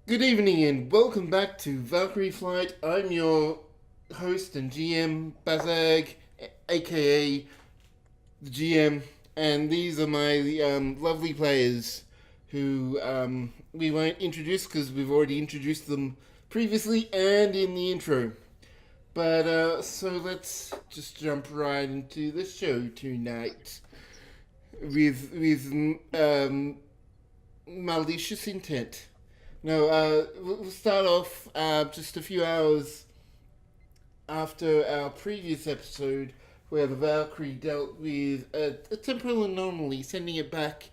Good evening and welcome back to Valkyrie Flight. I'm your host and GM, Bazag, aka the GM, and these are my lovely players who we won't introduce because we've already introduced them previously and in the intro. But so let's just jump right into the show tonight with malicious intent. No, we'll start off just a few hours after our previous episode where the Valkyrie dealt with a temporal anomaly, sending it back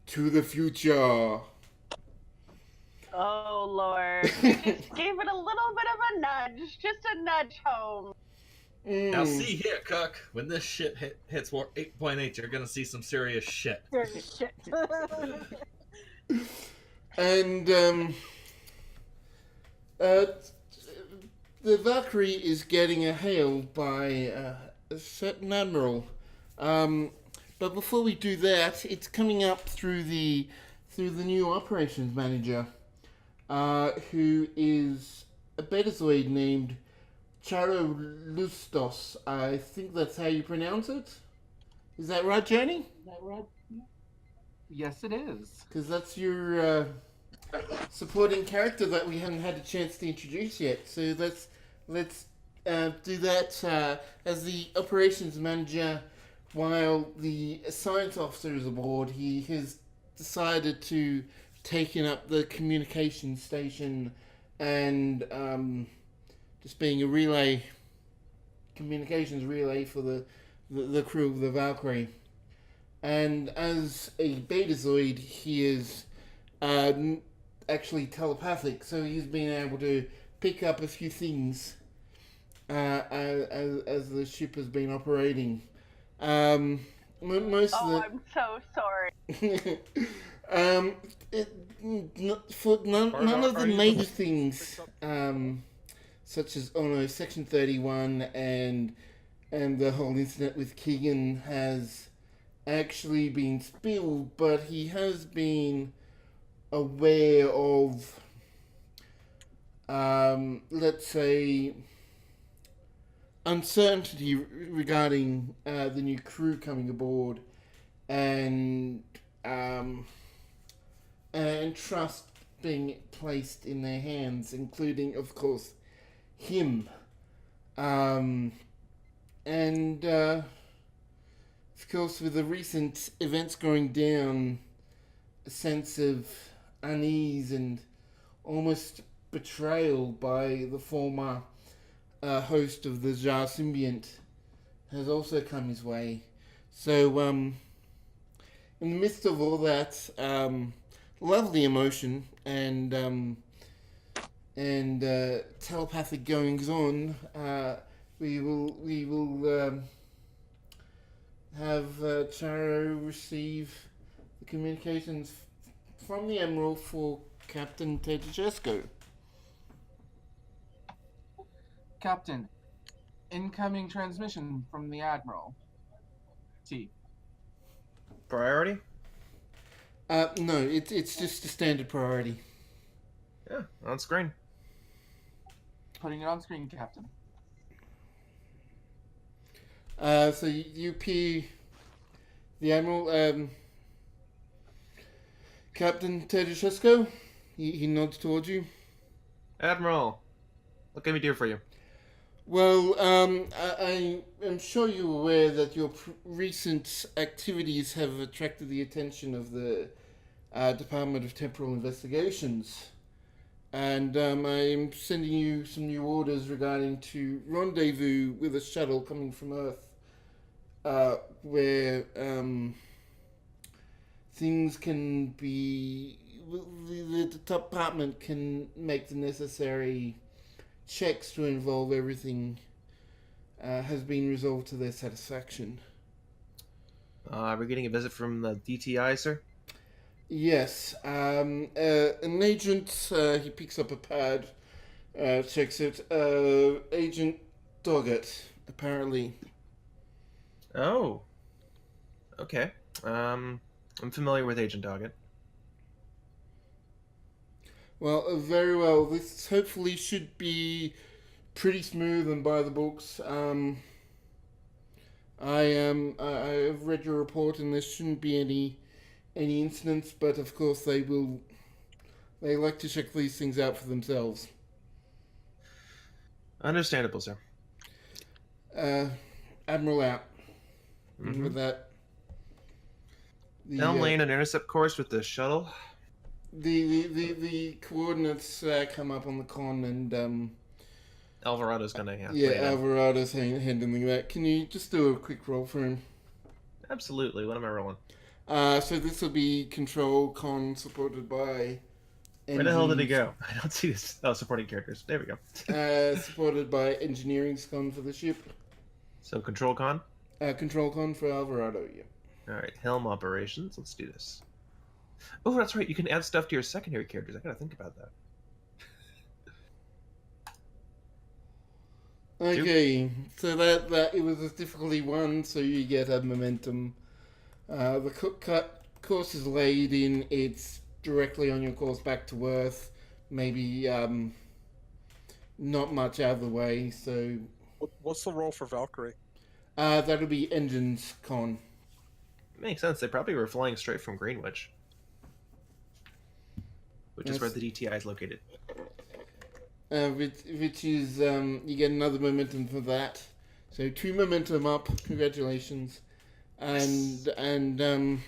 to the future. Oh, Lord. We just gave it a little bit of a nudge. Just a nudge home. Now see here, Cook. When this shit hits 8.8, you're gonna see some serious shit. Serious shit. And the Valkyrie is getting a hail by a certain admiral. But before we do that, it's coming up through the new operations manager, who is a Betazoid named Charolustos. I think that's how you pronounce it. Is that right, Johnny? Yes, it is. Because that's your supporting character that we haven't had a chance to introduce yet. So let's do that as the operations manager. While the science officer is aboard, he has decided to taken up the communication station and just being a communications relay for the crew of the Valkyrie. And as a Betazoid, he is actually telepathic, so he's been able to pick up a few things as the ship has been operating. Most of the... I'm so sorry. None of the major things, such as Section 31 and the whole incident with Keegan has actually been spilled, but he has been aware of, let's say, uncertainty regarding the new crew coming aboard, and trust being placed in their hands, including, of course, him. Of course, with the recent events going down, a sense of unease and almost betrayal by the former host of the Zhar symbiont has also come his way. So, in the midst of all that lovely emotion and telepathic goings on, we will have Charo receive the communications from the Admiral for Captain Tedesco. Captain, incoming transmission from the Admiral. T. Priority? No, it's just a standard priority. Yeah, on screen. Putting it on screen, Captain. So you appear, the Admiral, Captain Tedesco, he nods towards you. Admiral, what can we do for you? Well, I am sure you're aware that your recent activities have attracted the attention of the Department of Temporal Investigations. And I am sending you some new orders regarding to rendezvous with a shuttle coming from Earth, where things can be... The department can make the necessary checks to involve everything has been resolved to their satisfaction. Are we getting a visit from the DTI, sir? Yes. An agent, he picks up a pad, checks it. Agent Doggett, apparently. Oh. Okay. I'm familiar with Agent Doggett. Well, very well. This hopefully should be pretty smooth and by the books. I've read your report, and there shouldn't be any incidents. But of course, they like to check these things out for themselves. Understandable, sir. Admiral out. Mm-hmm. And with that, Elm Lane, an intercept course with the shuttle. the coordinates come up on the con, and Alvarado's gonna Alvarado's handling that. Can you just do a quick roll for him? Absolutely. What am I rolling? So this will be control con supported by. Where the hell did he go? I don't see this. Oh, supporting characters. There we go. Supported by engineering con for the ship. So control con. Control con for Alvarado. Yeah. All right. Helm operations. Let's do this. Oh, that's right. You can add stuff to your secondary characters. I gotta think about that. Okay, so that it was a difficulty 1, so you get a momentum. The course is laid in. It's directly on your course back to Earth. Maybe not much out of the way. So what's the role for Valkyrie? that'll be engines con. Makes sense. They probably were flying straight from Greenwich, which is where the DTI is located. Which is you get another momentum for that. So 2 momentum up. Congratulations, and the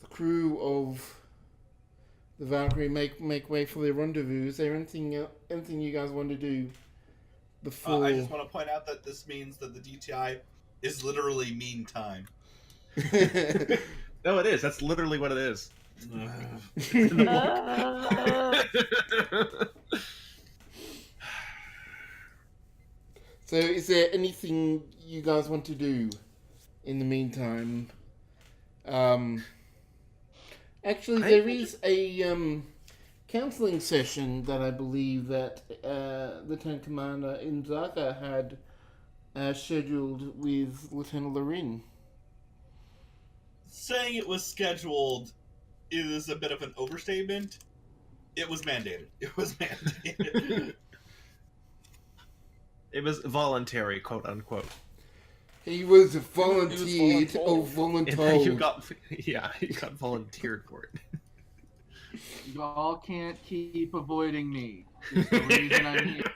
crew of the Valkyrie make way for their rendezvous. Is there anything you guys want to do before? I just want to point out that this means that the DTI is literally mean time. No, it is. That's literally what it is. So, is there anything you guys want to do in the meantime? Actually, there is a counseling session that I believe that Lieutenant Commander Inzaka had scheduled with Lieutenant Lorin. Saying it was scheduled is a bit of an overstatement. It was mandated. It was mandated. It was voluntary, quote unquote. He was volunteered or voluntold. You got volunteered for it. Y'all can't keep avoiding me. It's the reason I'm here.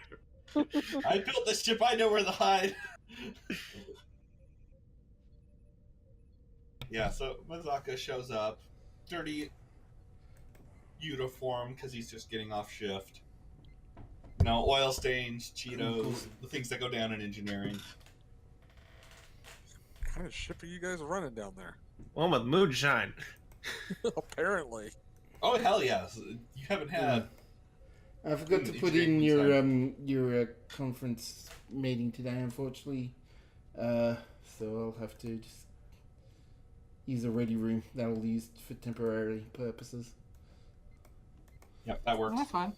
I built this ship. I know where to hide. Yeah, so Mazaka shows up, dirty uniform because he's just getting off shift. You know, oil stains, Cheetos, the things that go down in engineering. What kind of ship are you guys running down there? One with moonshine. Apparently. Oh hell yes! You haven't had. I forgot to put in your conference meeting today, unfortunately. So I'll have to just use a ready room that'll be used for temporary purposes. Yep, that works. That's fine.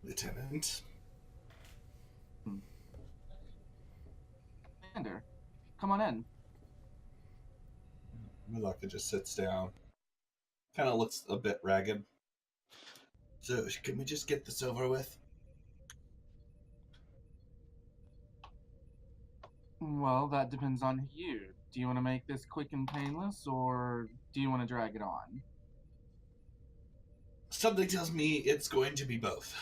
Lieutenant. Commander, come on in. Mazaka just sits down. Kind of looks a bit ragged. So, can we just get this over with? Well, that depends on you. Do you want to make this quick and painless, or do you want to drag it on? Something tells me it's going to be both.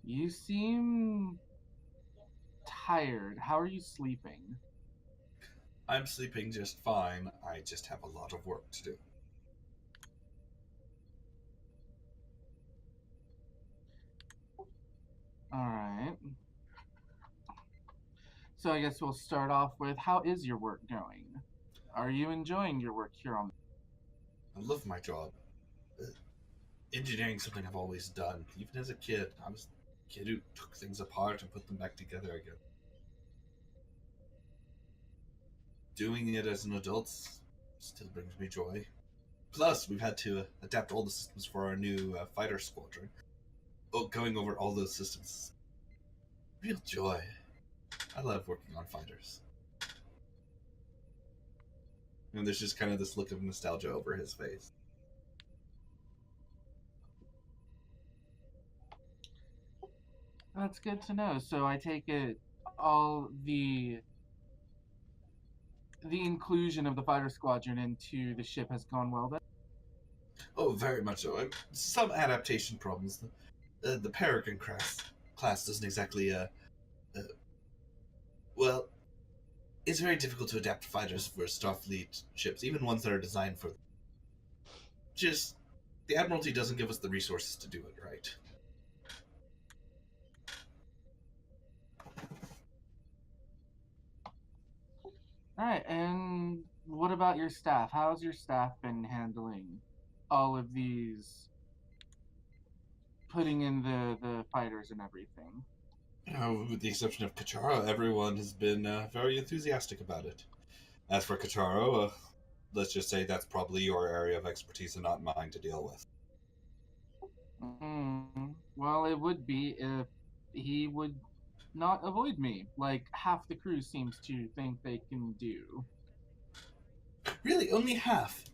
You seem tired. How are you sleeping? I'm sleeping just fine. I just have a lot of work to do. Alright. So I guess we'll start off with, how is your work going? Are you enjoying your work here on... I love my job. Engineering's something I've always done. Even as a kid, I was a kid who took things apart and put them back together again. Doing it as an adult still brings me joy. Plus, we've had to adapt all the systems for our new fighter squadron. Oh, going over all those systems. Real joy. I love working on fighters. And there's just kind of this look of nostalgia over his face. That's good to know. So I take it all the inclusion of the fighter squadron into the ship has gone well then? Oh, very much so. Some adaptation problems. The Peregrine class doesn't exactly, well, it's very difficult to adapt fighters for Starfleet ships, even ones that are designed for them. Just, the Admiralty doesn't give us the resources to do it right. Alright, and what about your staff? How's your staff been handling all of these, putting in the fighters and everything? With the exception of Kacharo, everyone has been very enthusiastic about it. As for Kacharo, let's just say that's probably your area of expertise and not mine to deal with. Well, it would be if he would not avoid me, like half the crew seems to think they can do. Really, only half?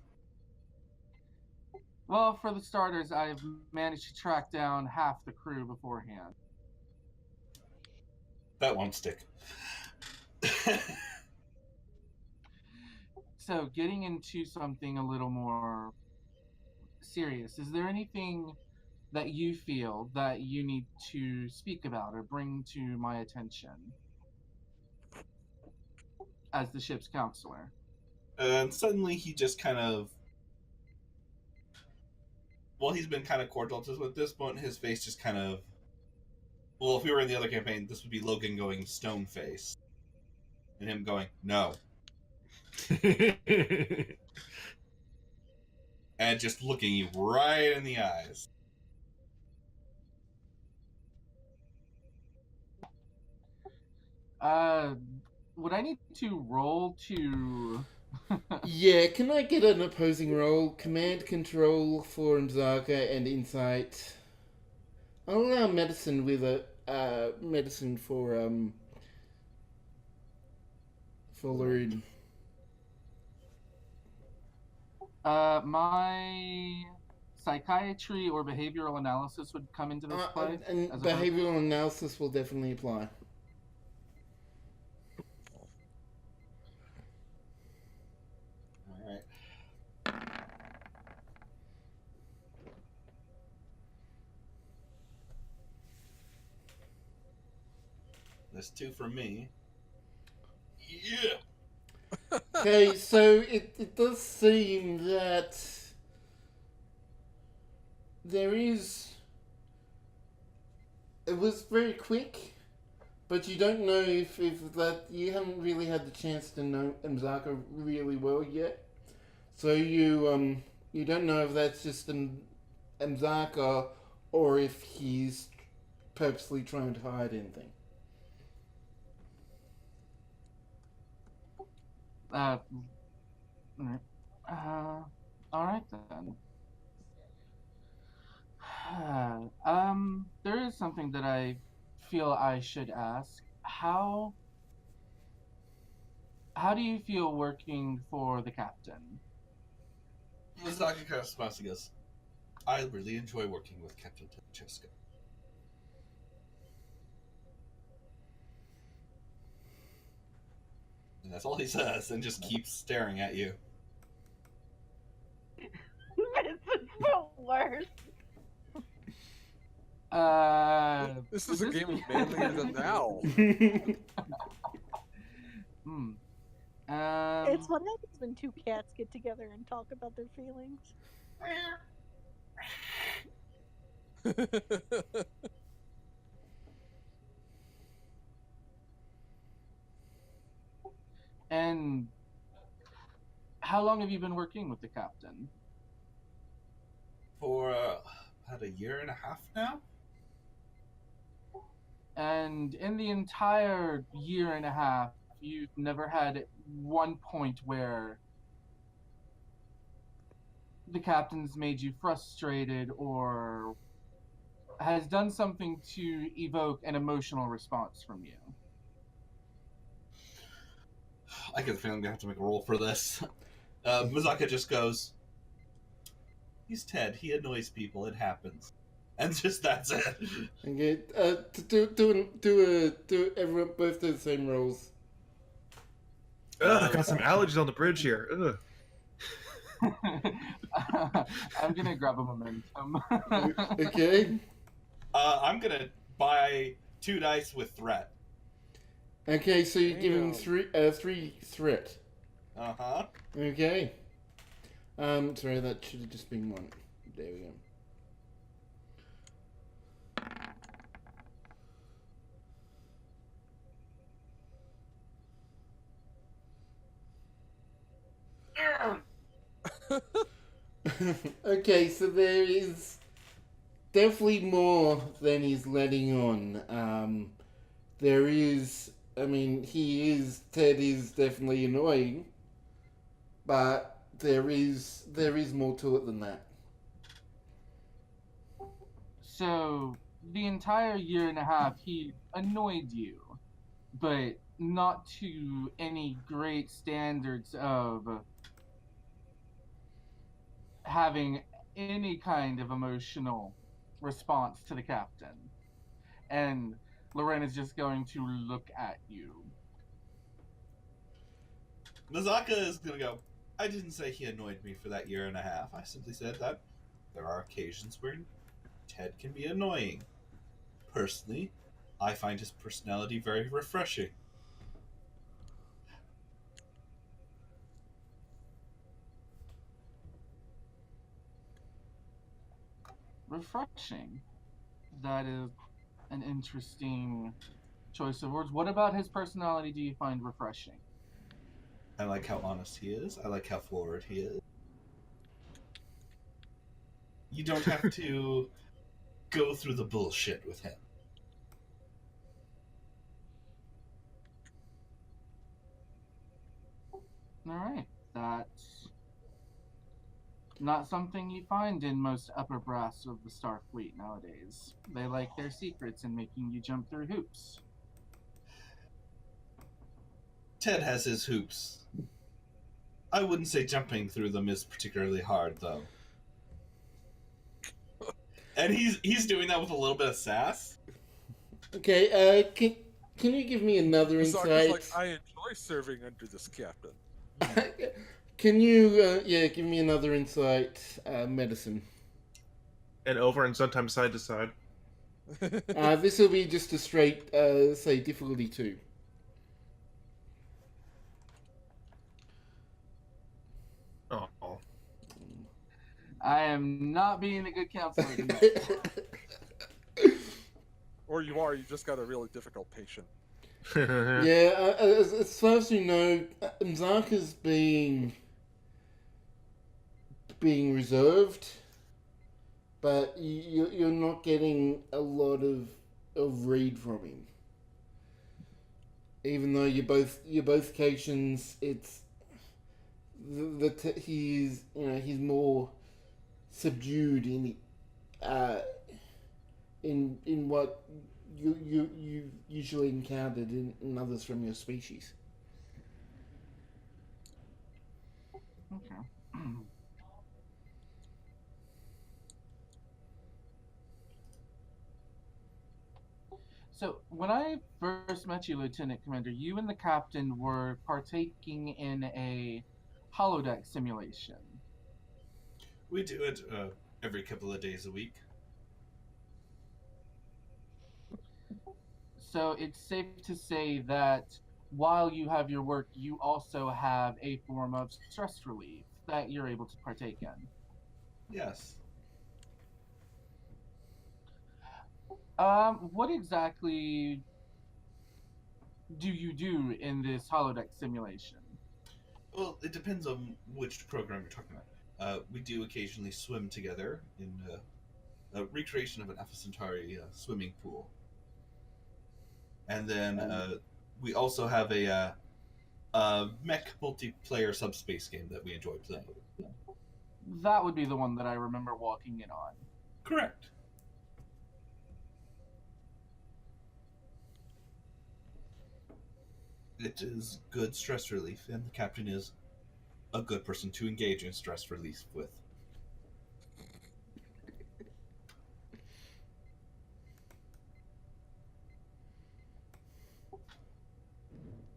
Well, for the starters, I've managed to track down half the crew beforehand. That won't stick. So, getting into something a little more serious, is there anything that you feel that you need to speak about or bring to my attention as the ship's counselor? And suddenly he just kind of... Well, he's been kind of cordial at this point. His face just kind of... Well, if we were in the other campaign, this would be Logan going stone face. And him going, no. And just looking you right in the eyes. Would I need to roll to... Yeah, can I get an opposing roll? Command control for Mzaka and insight. I'll allow medicine with a medicine for Lord. My psychiatry or behavioral analysis would come into this play? And as a behavioral analysis will definitely apply. Alright. There's 2 from me. Yeah! Okay, so it does seem that there is... It was very quick, but you don't know if that... You haven't really had the chance to know Mzaka really well yet. So you don't know if that's just Mzaka or if he's purposely trying to hide anything. Alright then. There is something that I feel I should ask. How do you feel working for the captain? Mizaki Karasmasi goes, I really enjoy working with Captain Francesco. And that's all he says, and just keeps staring at you. This is the worst. This is a game of manlier than thou. It's what happens when 2 cats get together and talk about their feelings. And how long have you been working with the captain? For about a year and a half now? And in the entire year and a half, you've never had one point where the captain's made you frustrated or has done something to evoke an emotional response from you? I get the feeling I'm going to have to make a roll for this. Mazaka just goes, "He's Ted. He annoys people. It happens," and just that's it. Okay. Everyone both do the same rolls. Ugh, I got some allergies on the bridge here. Ugh. I'm gonna grab a momentum. Okay. I'm gonna buy 2 dice with threat. Okay, so you're giving Damn. three threat. Uh-huh. Okay. Sorry, that should have just been one. There we go. Okay, so there is definitely more than he's letting on. There is, I mean, Ted is definitely annoying, but there is more to it than that. So, the entire year and a half, he annoyed you, but not to any great standards of having any kind of emotional response to the captain. And Loren is just going to look at you. Mazaka is gonna go, "I didn't say he annoyed me for that year and a half. I simply said that there are occasions where Ted can be annoying. Personally, I find his personality very refreshing." Refreshing. That is an interesting choice of words. What about his personality do you find refreshing? I like how honest he is. I like how forward he is. You don't have to go through the bullshit with him. Alright, that's not something you find in most upper brass of the Starfleet nowadays. They like their secrets and making you jump through hoops. Ted has his hoops. I wouldn't say jumping through them is particularly hard, though. And he's doing that with a little bit of sass. Okay, can you give me another Mazaka's insight? like, I enjoy serving under this captain. Can you, give me another insight, medicine? And over and sometimes side to side. This will be just a straight, say, difficulty 2. Oh. I am not being a good counselor tonight. Or you are, you just got a really difficult patient. Yeah, as far as you know, Zaka's being reserved, but you're not getting a lot of read from him. Even though you're both occasions, it's he's more subdued in what you usually encountered in others from your species. Okay. So, when I first met you, Lieutenant Commander, you and the captain were partaking in a holodeck simulation. We do it every couple of days a week. So, it's safe to say that while you have your work, you also have a form of stress relief that you're able to partake in. Yes. What exactly do you do in this holodeck simulation? Well, it depends on which program you're talking about. We do occasionally swim together in a recreation of an Alpha Centauri swimming pool. And then we also have a mech multiplayer subspace game that we enjoy playing. That would be the one that I remember walking in on. Correct. It is good stress relief, and the captain is a good person to engage in stress relief with.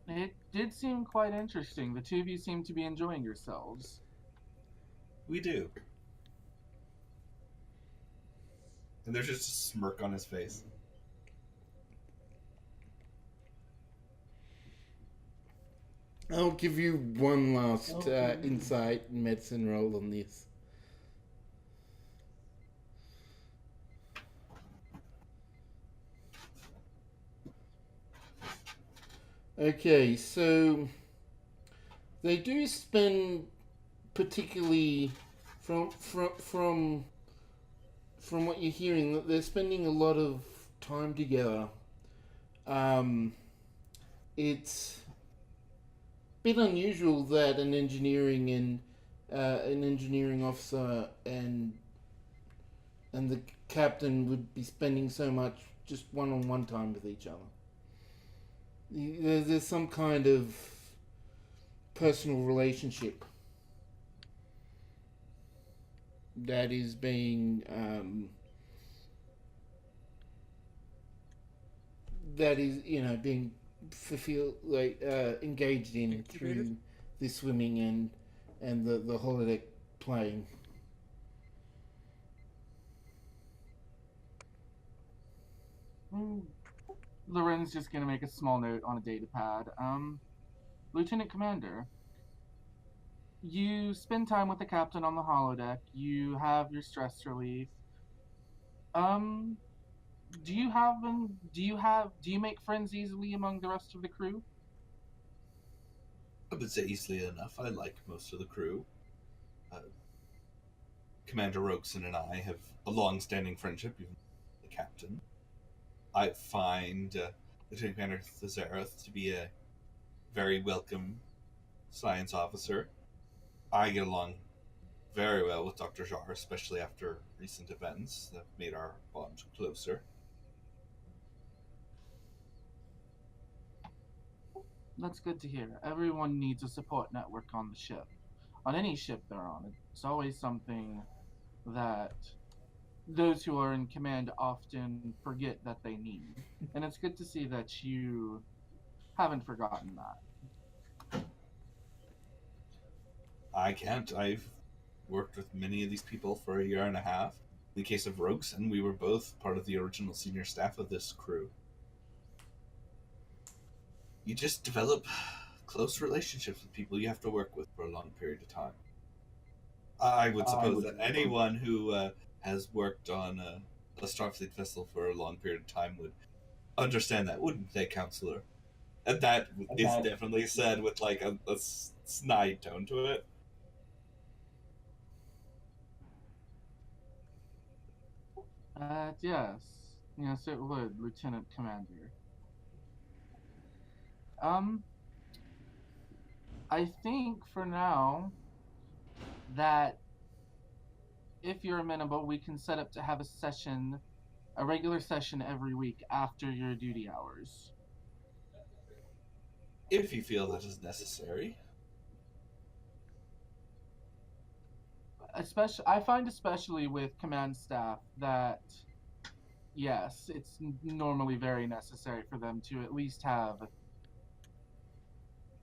It did seem quite interesting. The two of you seem to be enjoying yourselves. We do. And there's just a smirk on his face. I'll give you one last insight and medicine roll on this. Okay, so they do spend, particularly from what you're hearing, that they're spending a lot of time together. It's a bit unusual that an engineering officer and the captain would be spending so much just one-on-one time with each other. There's some kind of personal relationship that is being being fulfilled, engaged in through the swimming and the holodeck playing. Loren's just going to make a small note on a data pad. Lieutenant Commander, you spend time with the captain on the holodeck. You have your stress relief. Do you make friends easily among the rest of the crew? I would say easily enough. I like most of the crew. Commander Rokeson and I have a long-standing friendship, even the captain. I find Lieutenant Commander Zhar to be a very welcome science officer. I get along very well with Dr. Zhar, especially after recent events that made our bond closer. That's good to hear. Everyone needs a support network on the ship. On any ship they're on, it's always something that those who are in command often forget that they need. And it's good to see that you haven't forgotten that. I can't. I've worked with many of these people for a year and a half. In the case of Rokeson, we were both part of the original senior staff of this crew. You just develop close relationships with people you have to work with for a long period of time. I would suppose that anyone who has worked on a Starfleet vessel for a long period of time would understand that, wouldn't they, Counselor? And that is definitely said with like a snide tone to it. Yes. Yes, it would, Lieutenant Commander. I think for now that if you're amenable, we can set up to have a regular session every week after your duty hours. If you feel that is necessary. I find especially with command staff that, yes, it's normally very necessary for them to at least have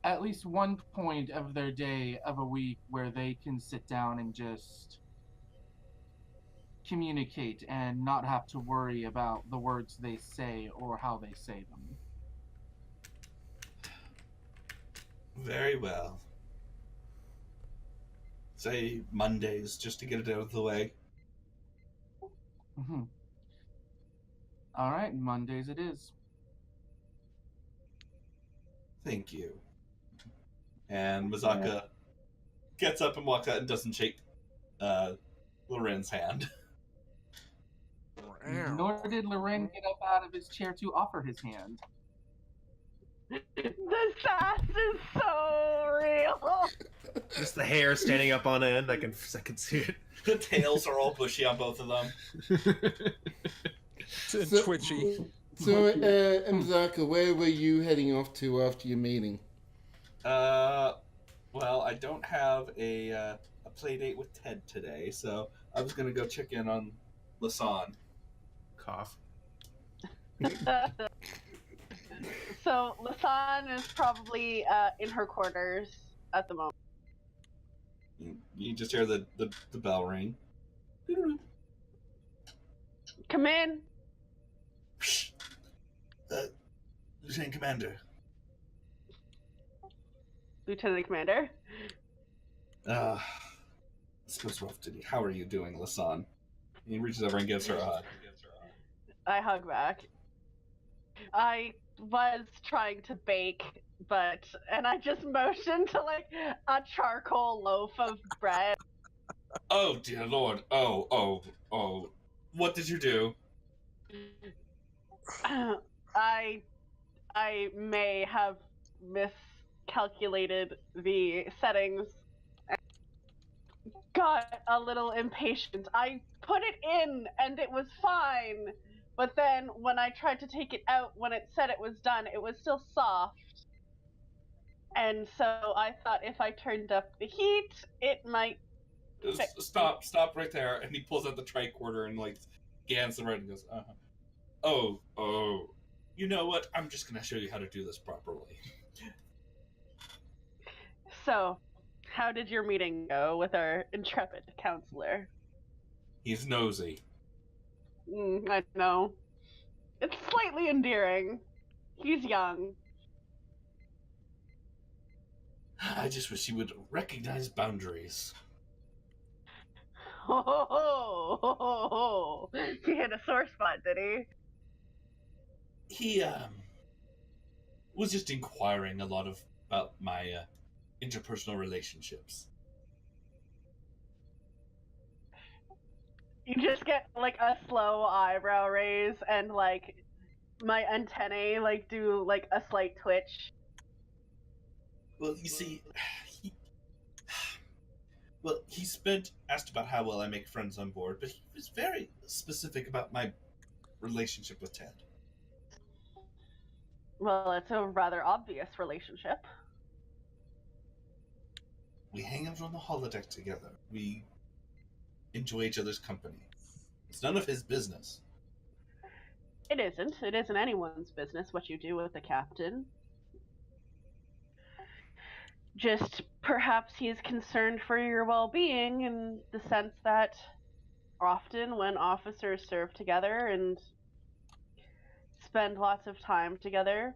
at least one point of their day of a week where they can sit down and just communicate and not have to worry about the words they say or how they say them. Very well. Say Mondays, just to get it out of the way. Mm-hmm. All right, Mondays it is. Thank you. And Mazaka gets up and walks out and doesn't shake Loren's hand. Nor did Loren get up out of his chair to offer his hand. The sass is so real. Just the hair standing up on end. I can see it. The tails are all bushy on both of them. It's twitchy. So, Mazaka, where were you heading off to after your meeting? Well, Well, I don't have a play date with Ted today, so I was gonna go check in on Lasan. Cough. So Lasan is probably in her quarters at the moment. You just hear the bell ring. Come in. Lieutenant Commander. Lieutenant Commander. I suppose we're off duty. How are you doing, Lasan? He reaches over and gives her a hug. I hug back. I was trying to bake, and I just motioned to like a charcoal loaf of bread. Oh dear Lord! Oh! What did you do? I may have miscalculated the settings. Got a little impatient. I put it in and it was fine, but then when I tried to take it out, when it said it was done, it was still soft. And so I thought if I turned up the heat, it might fix it. Stop right there. And he pulls out the tricorder and like scans the bread and goes, Oh. You know what? I'm just gonna show you how to do this properly. So, how did your meeting go with our intrepid counselor? He's nosy. I know. It's slightly endearing. He's young. I just wish he would recognize boundaries. Oh, he hit a sore spot, did he? He was just inquiring a lot about my interpersonal relationships. You just get like a slow eyebrow raise and like my antennae like do like a slight twitch. Well, you see, he asked about how well I make friends on board, but he was very specific about my relationship with Ted. Well, it's a rather obvious relationship. We hang out on the holodeck together. We enjoy each other's company. It's none of his business. It isn't. It isn't anyone's business what you do with the captain. Just perhaps he's concerned for your well-being in the sense that often when officers serve together and spend lots of time together,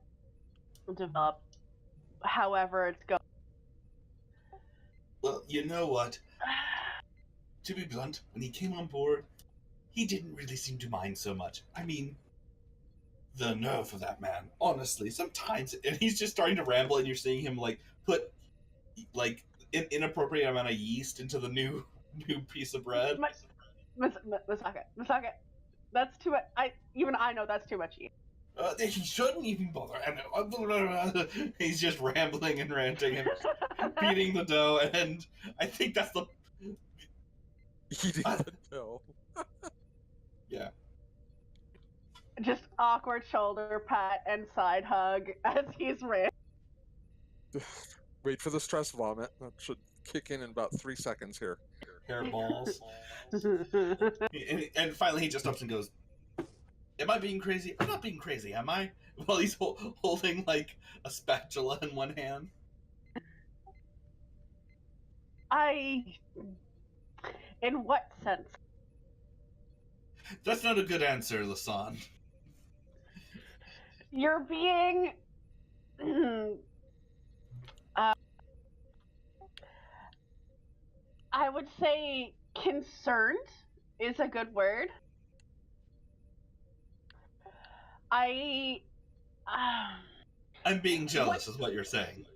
develop however it's going. Well, you know what? To be blunt, when he came on board, he didn't really seem to mind so much. I mean, the nerve of that man, honestly, sometimes, and he's just starting to ramble and you're seeing him like put like an inappropriate amount of yeast into the new piece of bread. Masaka, that's too much. I know that's too much yeast. He shouldn't even bother. And he's just rambling and ranting and beating the dough, and I think that's the eating the dough. Yeah. Just awkward shoulder pat and side hug as he's ranting. Wait for the stress vomit. That should kick in about 3 seconds here. Hairballs. and finally he just stops and goes, "Am I being crazy? I'm not being crazy, am I?" While he's holding like a spatula in one hand. In what sense? That's not a good answer, Lasan. You're being... I would say concerned is a good word. I'm being jealous, is what you're saying.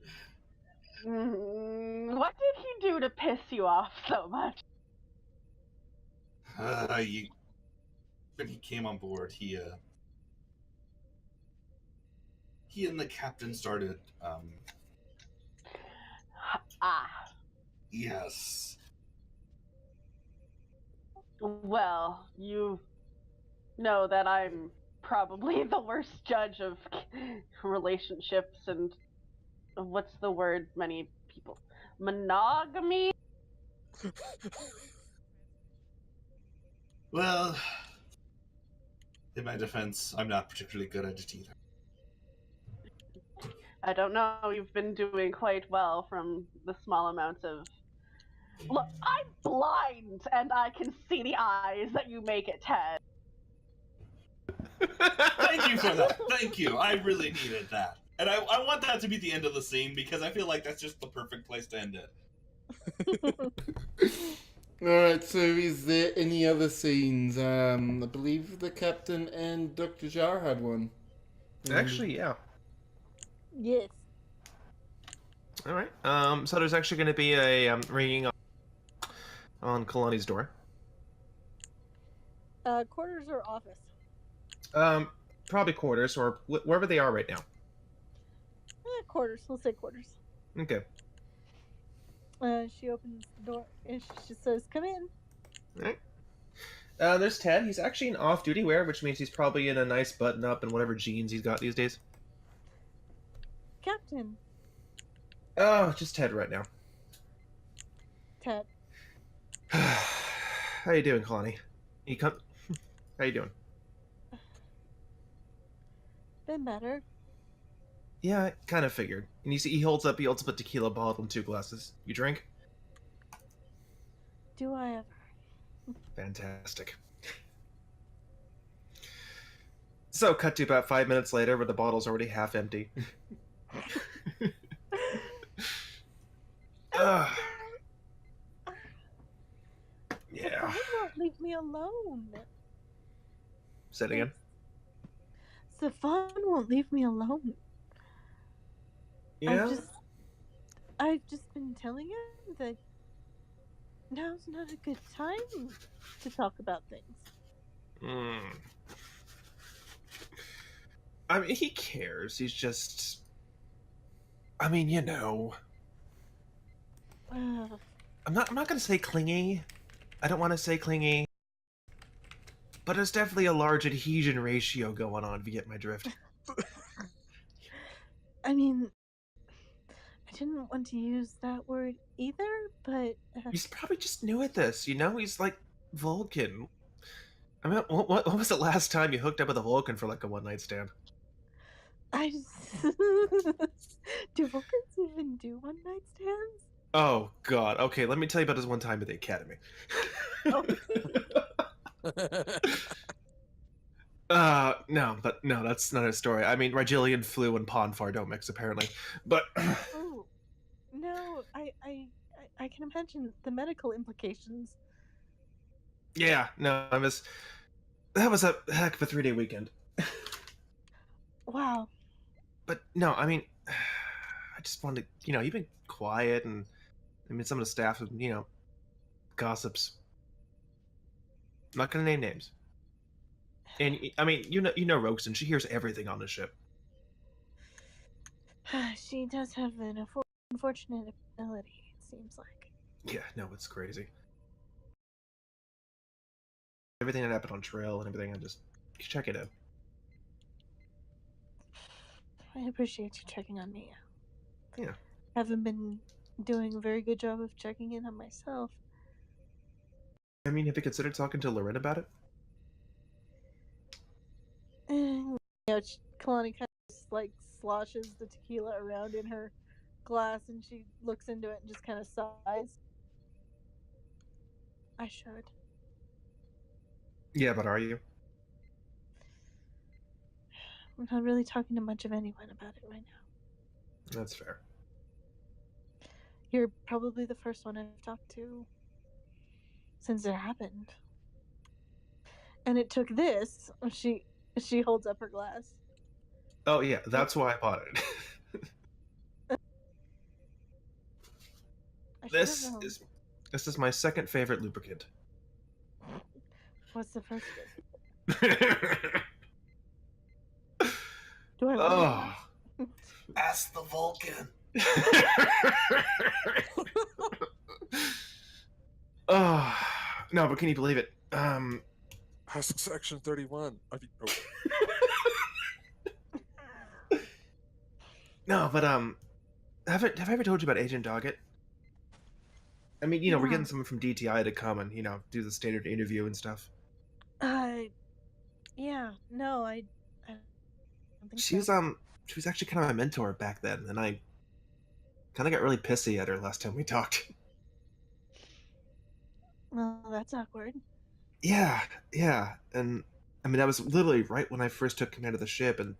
What did he do to piss you off so much? When he came on board, he and the captain started, Yes. Well, you know that I'm probably the worst judge of relationships and what's the word many people monogamy. Well, in my defense, I'm not particularly good at it either. I don't know. You've been doing quite well from the small amounts of. Look, I'm blind and I can see the eyes that you make it, Ted. Thank you for that. Thank you. I really needed that. And I want that to be the end of the scene because I feel like that's just the perfect place to end it. Alright, so is there any other scenes? I believe the captain and Dr. Zhar had one. Actually, yeah. Yes. All right. So there's actually going to be a ringing on Kalani's door. Quarters or office? Probably quarters or wherever they are right now. Quarters. We'll say quarters. Okay. She opens the door and she says, "Come in." All right. There's Ted. He's actually in off-duty wear, which means he's probably in a nice button-up and whatever jeans he's got these days. Captain. Oh, just Ted right now. Ted. How you doing, Kalani? How you doing? Been better. Yeah, I kind of figured. And you see, he holds up a tequila bottle and 2 glasses. You drink? Do I ever? Fantastic. So, cut to about 5 minutes later, where the bottle's already half empty. Yeah. Stefan won't leave me alone. Say it again. Stefan won't leave me alone. Yeah. I've just been telling him that now's not a good time to talk about things. I mean, he cares. He's just... I mean, you know... I'm not gonna say clingy. I don't want to say clingy. But there's definitely a large adhesion ratio going on, if you get my drift. I mean, I didn't want to use that word either, but... He's probably just new at this, you know? He's like Vulcan. I mean, what was the last time you hooked up with a Vulcan for like a one-night stand? Do Vulcans even do one-night stands? Oh, God. Okay, let me tell you about this one time at the Academy. No, that's not a story. I mean, Rigelian flu and Ponfar don't mix, apparently. But... Oh, no, I can imagine the medical implications. Yeah, no, that was a heck of a 3-day weekend. Wow. But, no, I mean, I just wanted to, you've been quiet, and, I mean, some of the staff, gossips. I'm not gonna name names. And, I mean, you know Roxton, she hears everything on the ship. She does have an unfortunate ability, it seems like. Yeah, no, it's crazy. Everything that happened on Trail and everything, check it out. I appreciate you checking on me. Yeah. Haven't been doing a very good job of checking in on myself. I mean, have you considered talking to Loren about it? Kalani kind of just, sloshes the tequila around in her glass, and she looks into it and just kind of sighs. I should. Yeah, but are you? I'm not really talking to much of anyone about it right now. That's fair. You're probably the first one I've talked to since it happened. And it took this. She holds up her glass. Oh yeah, that's why I bought it. This is my second favorite lubricant. What's the first one? Do I want Oh, Ask the Vulcan. Oh, no, but can you believe it? Ask Section 31. I mean, oh. No, but have I ever told you about Agent Doggett? I mean, we're Yeah. getting someone from DTI to come and, do the standard interview and stuff. Yeah, no, I don't think She so. was she was actually kind of my mentor back then, and I kind of got really pissy at her last time we talked. Well, that's awkward. Yeah, and I mean that was literally right when I first took command of the ship, and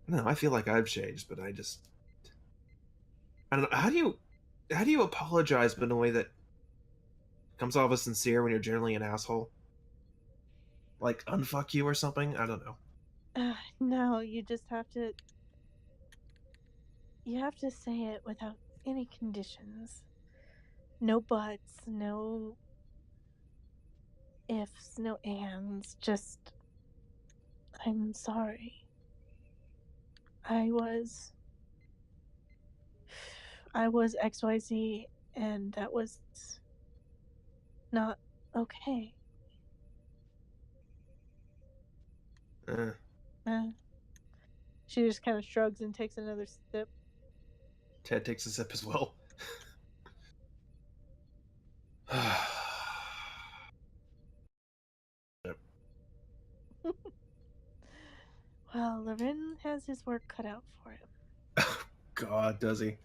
I don't know, I feel like I've changed, but I don't know. How do you apologize but in a way that comes off as sincere when you're generally an asshole? Like unfuck you or something? I don't know. No, you just have to. You have to say it without any conditions. No buts, no ifs, no ands. Just, I'm sorry. I was XYZ, and that was not okay. She just kind of shrugs and takes another sip. Ted takes a sip as well. Well, Loren has his work cut out for him. Oh, God, does he?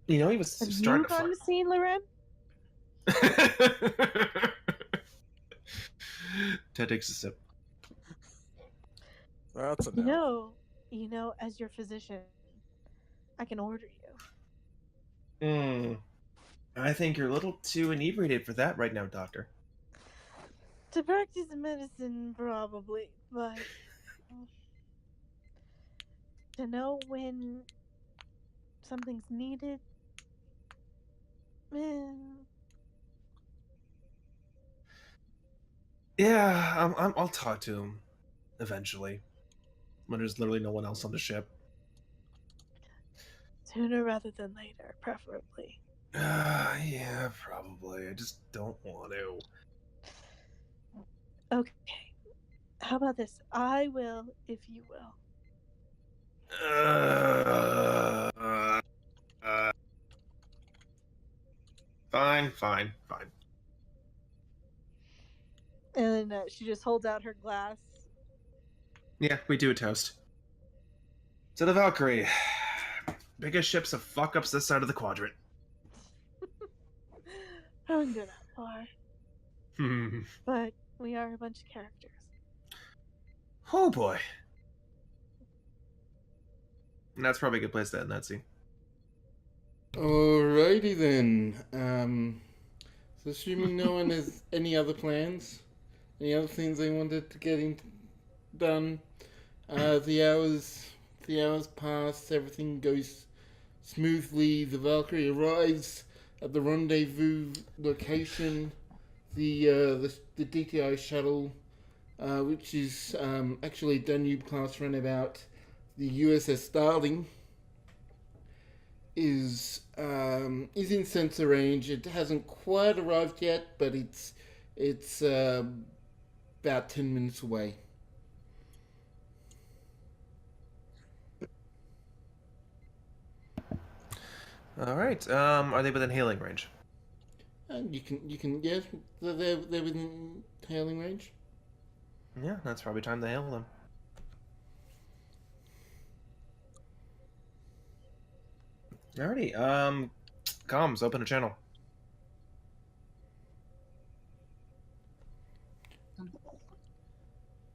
He was Have starting you gone to see Loren? Ted takes a sip. That's enough. You know, as your physician, I can order you. I think you're a little too inebriated for that right now, Doctor. To practice medicine, probably, but to know when something's needed, Yeah, I'll talk to him eventually when there's literally no one else on the ship. Sooner rather than later, preferably. Yeah, probably. I just don't want to. Okay. How about this? I will if you will. Fine. And she just holds out her glass. Yeah, we do a toast. To the Valkyrie. Biggest ships of fuck-ups this side of the quadrant. I wouldn't go that far. But we are a bunch of characters. Oh boy. And that's probably a good place to end that scene. Alrighty then. So assuming no one has any other plans, any other things they wanted to get done, the hours pass, everything goes smoothly. The Valkyrie arrives at the rendezvous location. The DTI shuttle, which is actually a Danube class runabout, the USS Starling, is in sensor range. It hasn't quite arrived yet, but it's about 10 minutes away. All right. Are they within hailing range? You can yes, they're within hailing range. Yeah, that's probably time to hail them. Alrighty. Comms, open a channel.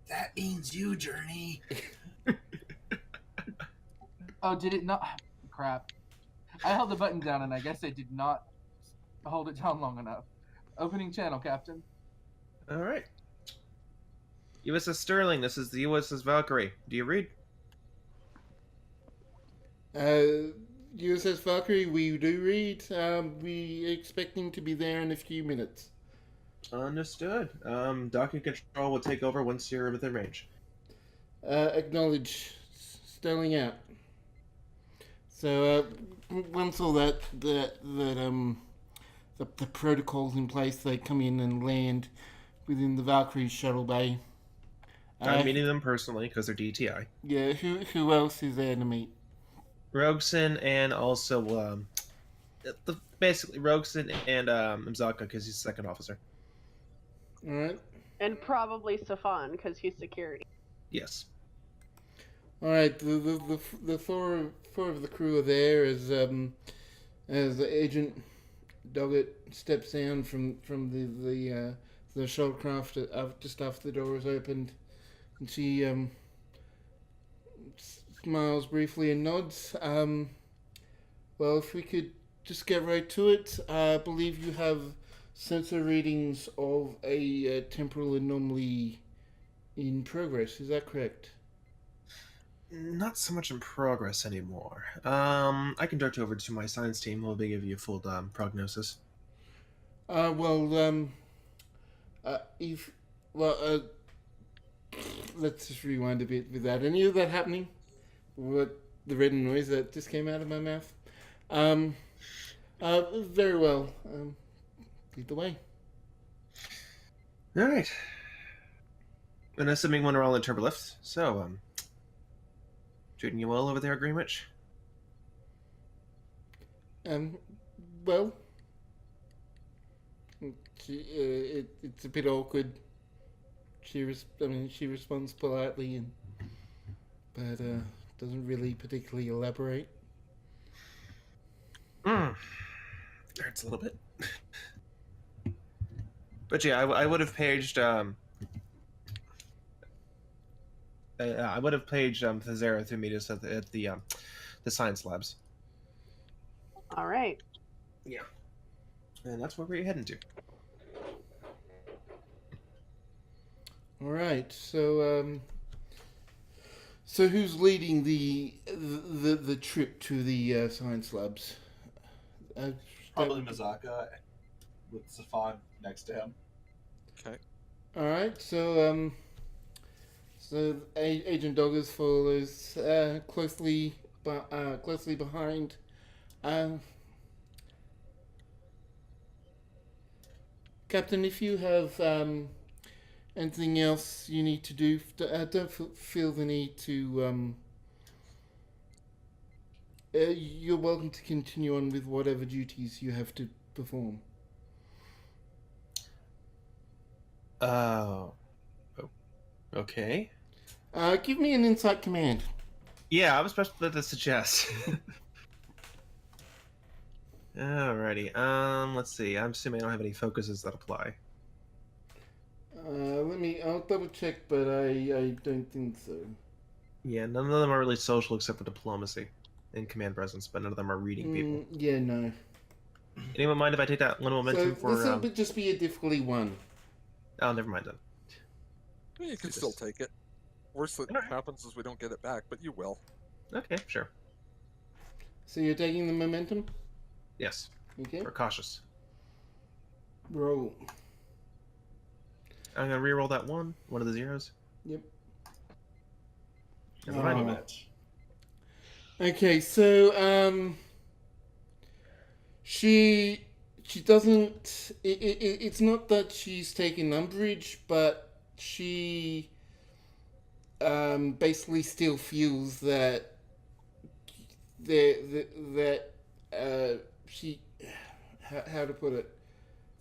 That means you, Journey. Oh, did it not? Crap. I held the button down and I guess I did not hold it down long enough. Opening channel, Captain. Alright. USS Sterling, this is the USS Valkyrie. Do you read? USS Valkyrie, we do read. We expecting to be there in a few minutes. Understood. Docking control will take over once you're within range. Acknowledge. Sterling out. So once all the protocols in place, they come in and land within the Valkyrie shuttle bay. I'm meeting them personally because they're DTI. Yeah, who else is there to meet? Rogeson and also basically Rogueson and Mzaka, because he's second officer. All right. And probably Safan, because he's security. Yes. All right. The four of the crew are there as Agent Doggett steps down from the shuttlecraft just after the door is opened, and she smiles briefly and nods. Well, if we could just get right to it, I believe you have sensor readings of a temporal anomaly in progress. Is that correct? Not so much in progress anymore. I can direct you over to my science team. We'll be giving you a full prognosis. Let's just rewind a bit with that. Any of that happening? What the red noise that just came out of my mouth? Very well. Lead the way. All right. And assuming when we're all in turbolift, so treating you well over there, Greenwich? Well, it's a bit awkward. She responds politely, but doesn't really particularly elaborate. Hurts a little bit. But yeah, I would have paged. I would have paged Thazera to meet us at the science labs. All right. Yeah. And that's where we're heading to. All right. So who's leading the trip to the science labs? Probably Mizaka, with Safan next to him. Okay. All right. So Agent Doggers follows closely behind. Captain, if you have anything else you need to do, don't feel the need to. You're welcome to continue on with whatever duties you have to perform. Oh. Okay. Give me an insight command. Yeah, I was supposed to suggest. Alrighty. Let's see. I'm assuming I don't have any focuses that apply. I'll double check, but I don't think so. Yeah, none of them are really social except for diplomacy and command presence, but none of them are reading people. Yeah, no. Anyone mind if I take that one momentum for? This will just be a difficulty 1. Oh, never mind then. Well, you can still take it. Worst that happens is we don't get it back, but you will. Okay, sure. So you're taking the momentum? Yes. Okay. We're cautious. Roll. I'm gonna re-roll that one of the zeros. Yep. Never mind that. Okay, so she doesn't. It's not that she's taken umbrage, but she basically still feels that she how to put it,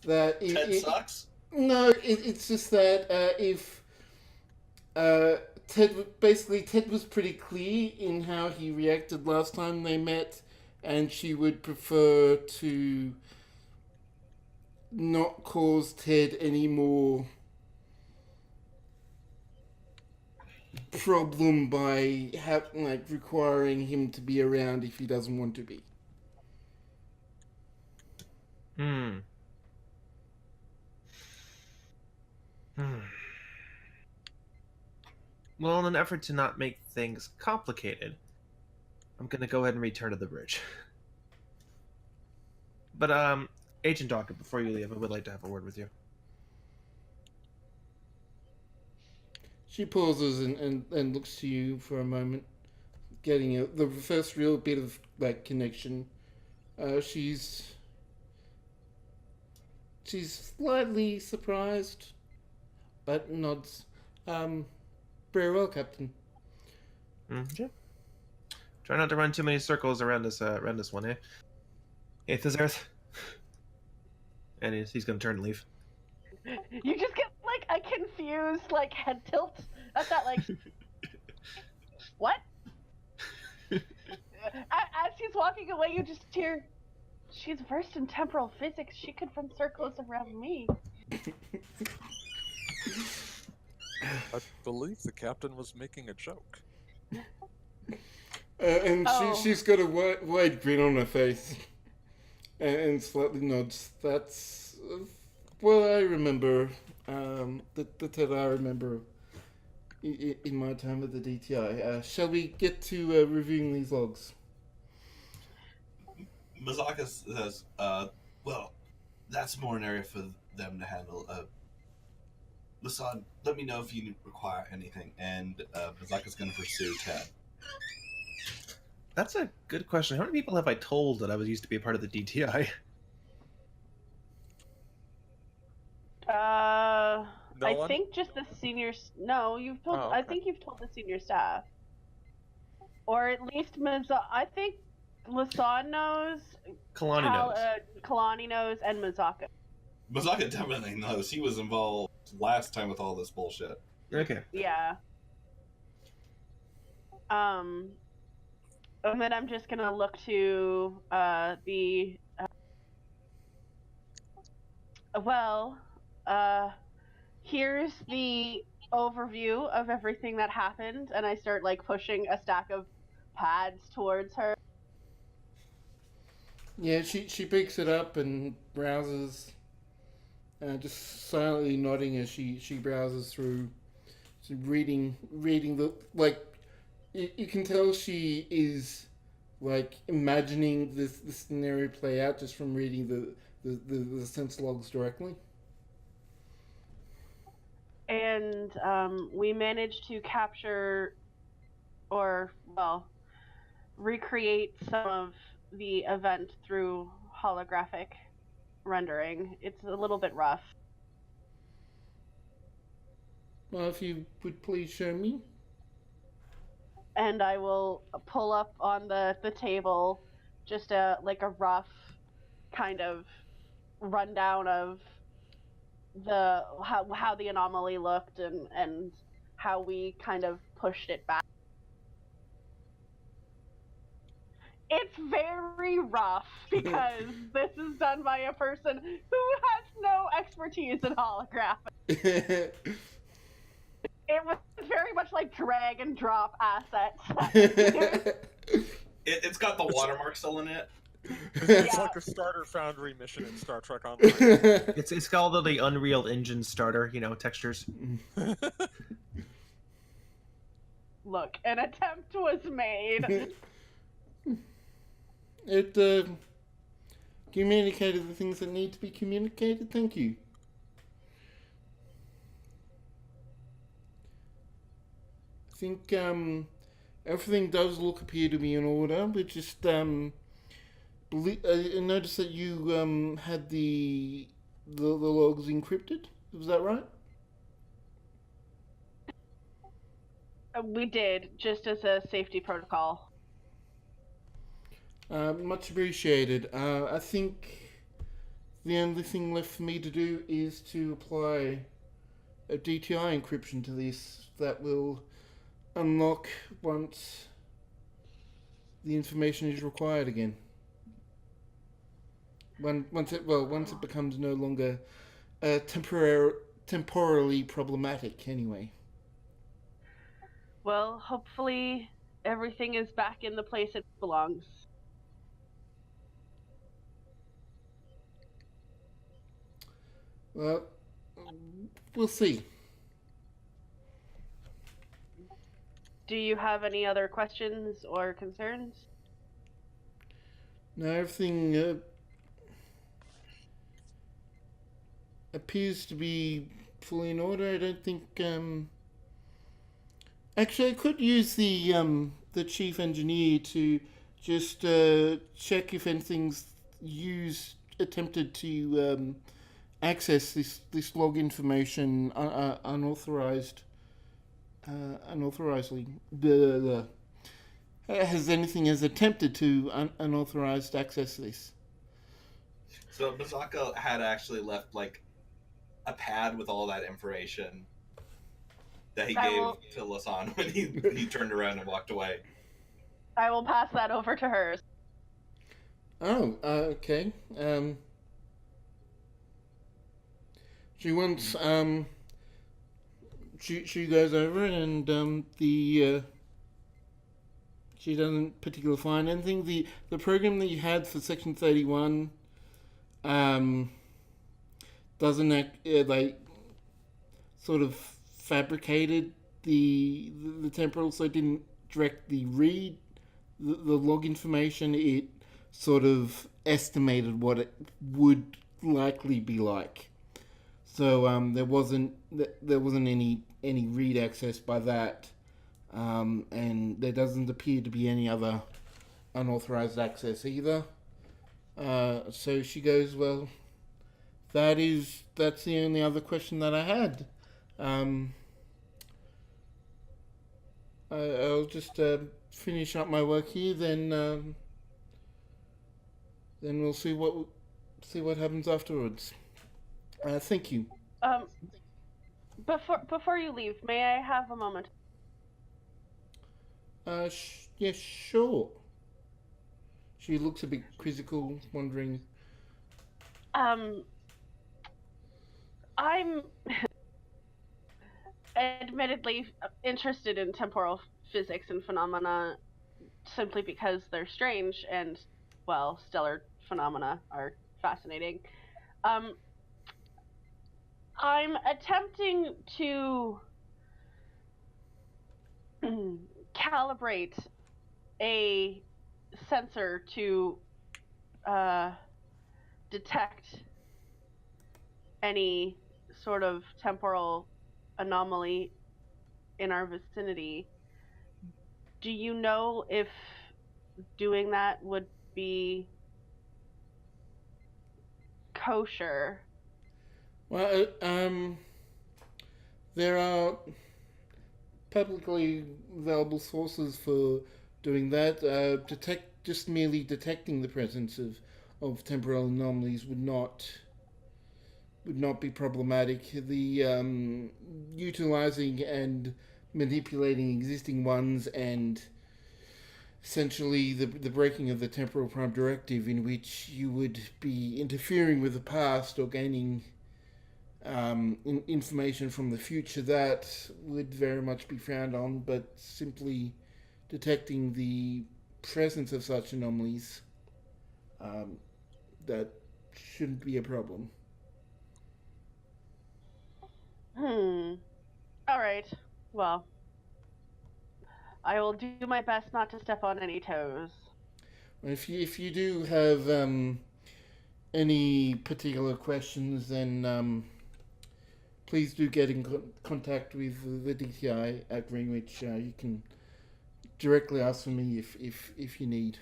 that Ted sucks. No, it's just that if Ted was pretty clear in how he reacted last time they met, and she would prefer to not cause Ted any more problem by requiring him to be around if he doesn't want to be. Well, in an effort to not make things complicated, I'm gonna go ahead and return to the bridge. But, Agent Doggett, before you leave, I would like to have a word with you. She pauses and looks to you for a moment, getting the first real bit of connection. She's slightly surprised, but nods. Very well, Captain. Okay. Try not to run too many circles around this one, eh? Eighth is Earth. And he's gonna turn and leave. You just get like a confused like head tilt at that like what? As he's walking away, you just hear, she's versed in temporal physics. She could run circles around me. I believe the captain was making a joke. And Oh. she's got a wide grin on her face. And slightly nods. That's what I remember. That's what I remember in my time at the DTI. Shall we get to reviewing these logs? Mazaka says, well, that's more an area for them to handle. Lasan, let me know if you require anything. And Mazaka's going to pursue Ted. That's a good question. How many people have I told that I was used to be a part of the DTI? No I one? think just the seniors. No, you've told. Oh, I okay. think you've told the senior staff, or at least I think Lasan knows. Kalani knows. Kalani knows, and Mazaka. Mazaka definitely knows. He was involved last time with all this bullshit. Okay. Yeah. And then I'm just gonna look to the. Here's the overview of everything that happened, and I start like pushing a stack of pads towards her. Yeah, she picks it up and browses, just silently nodding as she browses through, reading the like. You can tell she is like imagining this scenario play out just from reading the sense logs directly. And we managed to capture, or recreate some of the event through holographic rendering. It's a little bit rough. Well, if you would please show me. And I will pull up on the table just a rough kind of rundown of how the anomaly looked and how we kind of pushed it back. It's very rough because this is done by a person who has no expertise in holographic. It was very much like drag and drop assets. It's got the watermark still in it. It's like a starter foundry mission in Star Trek Online. It's called the Unreal Engine starter, textures. Look, an attempt was made. It communicated the things that need to be communicated. Thank you. I think everything does appear to be in order. We just I noticed that you had the logs encrypted. Was that right? We did, just as a safety protocol. Much appreciated. I think the only thing left for me to do is to apply a DTI encryption to this that will unlock once the information is required again. Once it becomes no longer temporally problematic anyway. Well, hopefully everything is back in the place it belongs. Well, we'll see. Do you have any other questions or concerns? No, everything appears to be fully in order. I don't think. Actually, I could use the chief engineer to just check if anything's attempted to access this log information unauthorizedly. Has anything attempted to unauthorized access this? So Mazaka had actually left like a pad with all that information that he I gave will- to Lasan when he turned around and walked away. I will pass that over to her. Oh, okay. She wants, she goes over it and, she doesn't particularly find anything. The program that you had for Section 31, doesn't like, sort of fabricated the temporal, so it didn't directly read the log information. It sort of estimated what it would likely be like. So there wasn't any read access by that, and there doesn't appear to be any other unauthorized access either. So she goes, well, that's the only other question that I had. I'll just finish up my work here, then we'll see what happens afterwards. Thank you. Before you leave, may I have a moment? Yes, sure. She looks a bit quizzical, wondering. I'm admittedly interested in temporal physics and phenomena simply because they're strange and, well, stellar phenomena are fascinating. I'm attempting to calibrate a sensor to detect any sort of temporal anomaly in our vicinity. Do you know if doing that would be kosher? Well, there are publicly available sources for doing that. Just merely detecting the presence of temporal anomalies would not be problematic. The utilizing and manipulating existing ones, and essentially the breaking of the temporal prime directive, in which you would be interfering with the past or gaining information from the future, that would very much be frowned on. But simply detecting the presence of such anomalies, that shouldn't be a problem. All right. Well, I will do my best not to step on any toes. If you do have any particular questions, then please do get in contact with the DTI at Greenwich. You can directly ask for me if you need.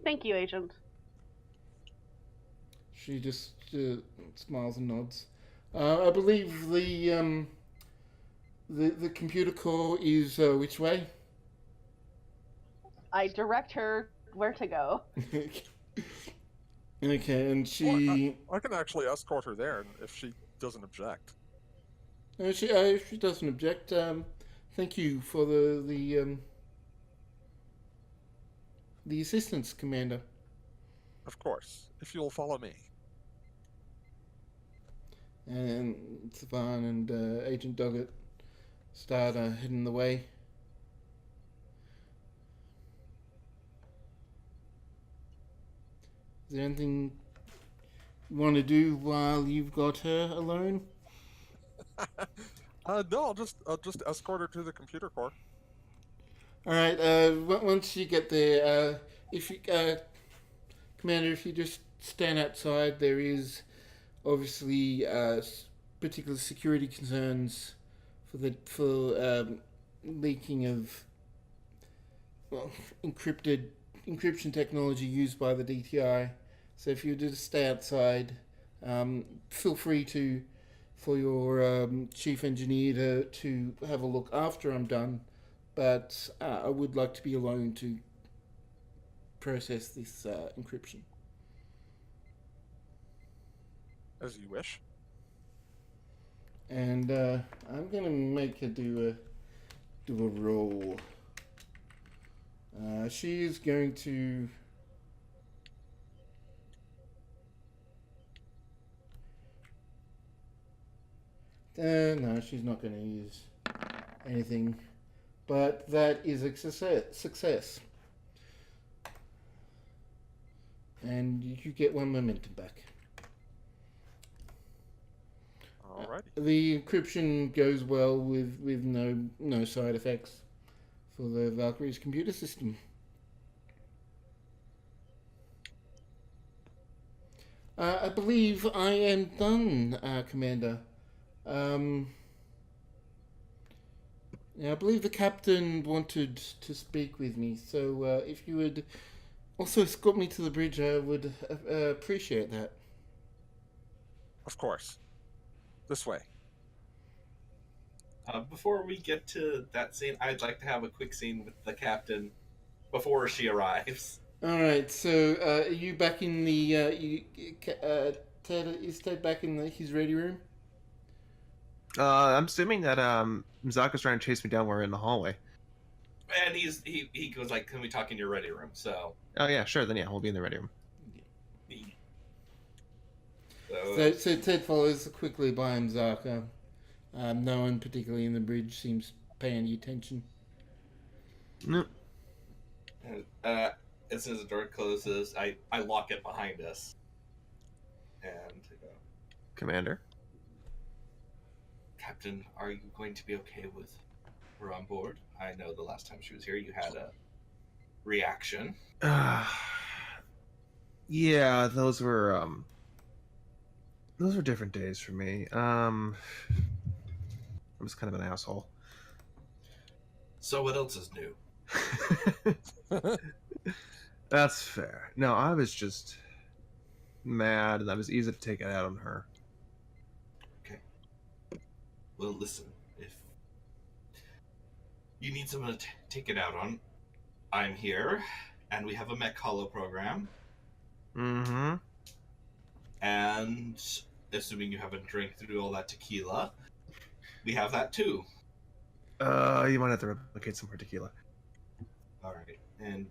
Thank you, Agent. She just smiles and nods. I believe the computer core is which way? I direct her where to go. Okay, and she. I can actually escort her there if she doesn't object. If she doesn't object, thank you for the assistance, Commander. Of course, if you'll follow me. And Savan and Agent Doggett start heading the way. Is there anything you want to do while you've got her alone? No, I'll just escort her to the computer core. All right. Once you get there, if you, Commander, if you just stand outside, there is obviously particular security concerns for leaking of encryption technology used by the DTI. So if you just stay outside, feel free for your chief engineer to have a look after I'm done. But I would like to be alone to process this encryption. As you wish. And I'm gonna make her do a roll. She is going to. No, she's not going to use anything. But that is a success. And you get 1 momentum back. Alrighty. The encryption goes well with no side effects for the Valkyrie's computer system. I believe I am done, Commander. Yeah, I believe the captain wanted to speak with me, so if you would also escort me to the bridge, I would appreciate that. Of course. This way. Before we get to that scene, I'd like to have a quick scene with the captain before she arrives. All right, so are you back in the Ted? Is Ted back in his ready room? I'm assuming that Mizaka's trying to chase me down. We're in the hallway. And he goes like, "Can we talk in your ready room?" So. Oh yeah, sure. Then yeah, we'll be in the ready room. So Ted follows quickly by Mizaka. No one particularly in the bridge seems to pay any attention. No. As soon as the door closes, I lock it behind us. And Commander. Captain, are you going to be okay with her on board? I know the last time she was here, you had a reaction. Yeah, those were different days for me. I was kind of an asshole. So what else is new? That's fair. No, I was just mad, and that was easy to take it out on her. Okay. Well, listen, if you need someone to take it out on, I'm here, and we have a mech holo program. Mm-hmm. And assuming you haven't drank through all that tequila, we have that too. You might have to replicate some more tequila. Alright. And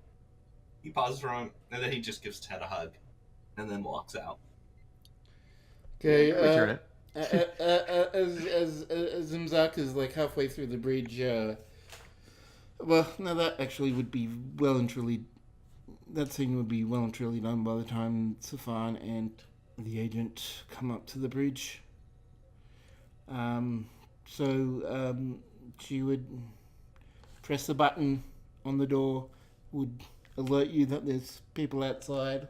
he pauses for a moment, and then he just gives Ted a hug, and then walks out. Okay, Return it. as Mizaka is like halfway through the bridge, well, no, that actually would be well and truly, that scene would be well and truly done by the time Safan and the agent come up to the bridge. She would press the button on the door, would alert you that there's people outside.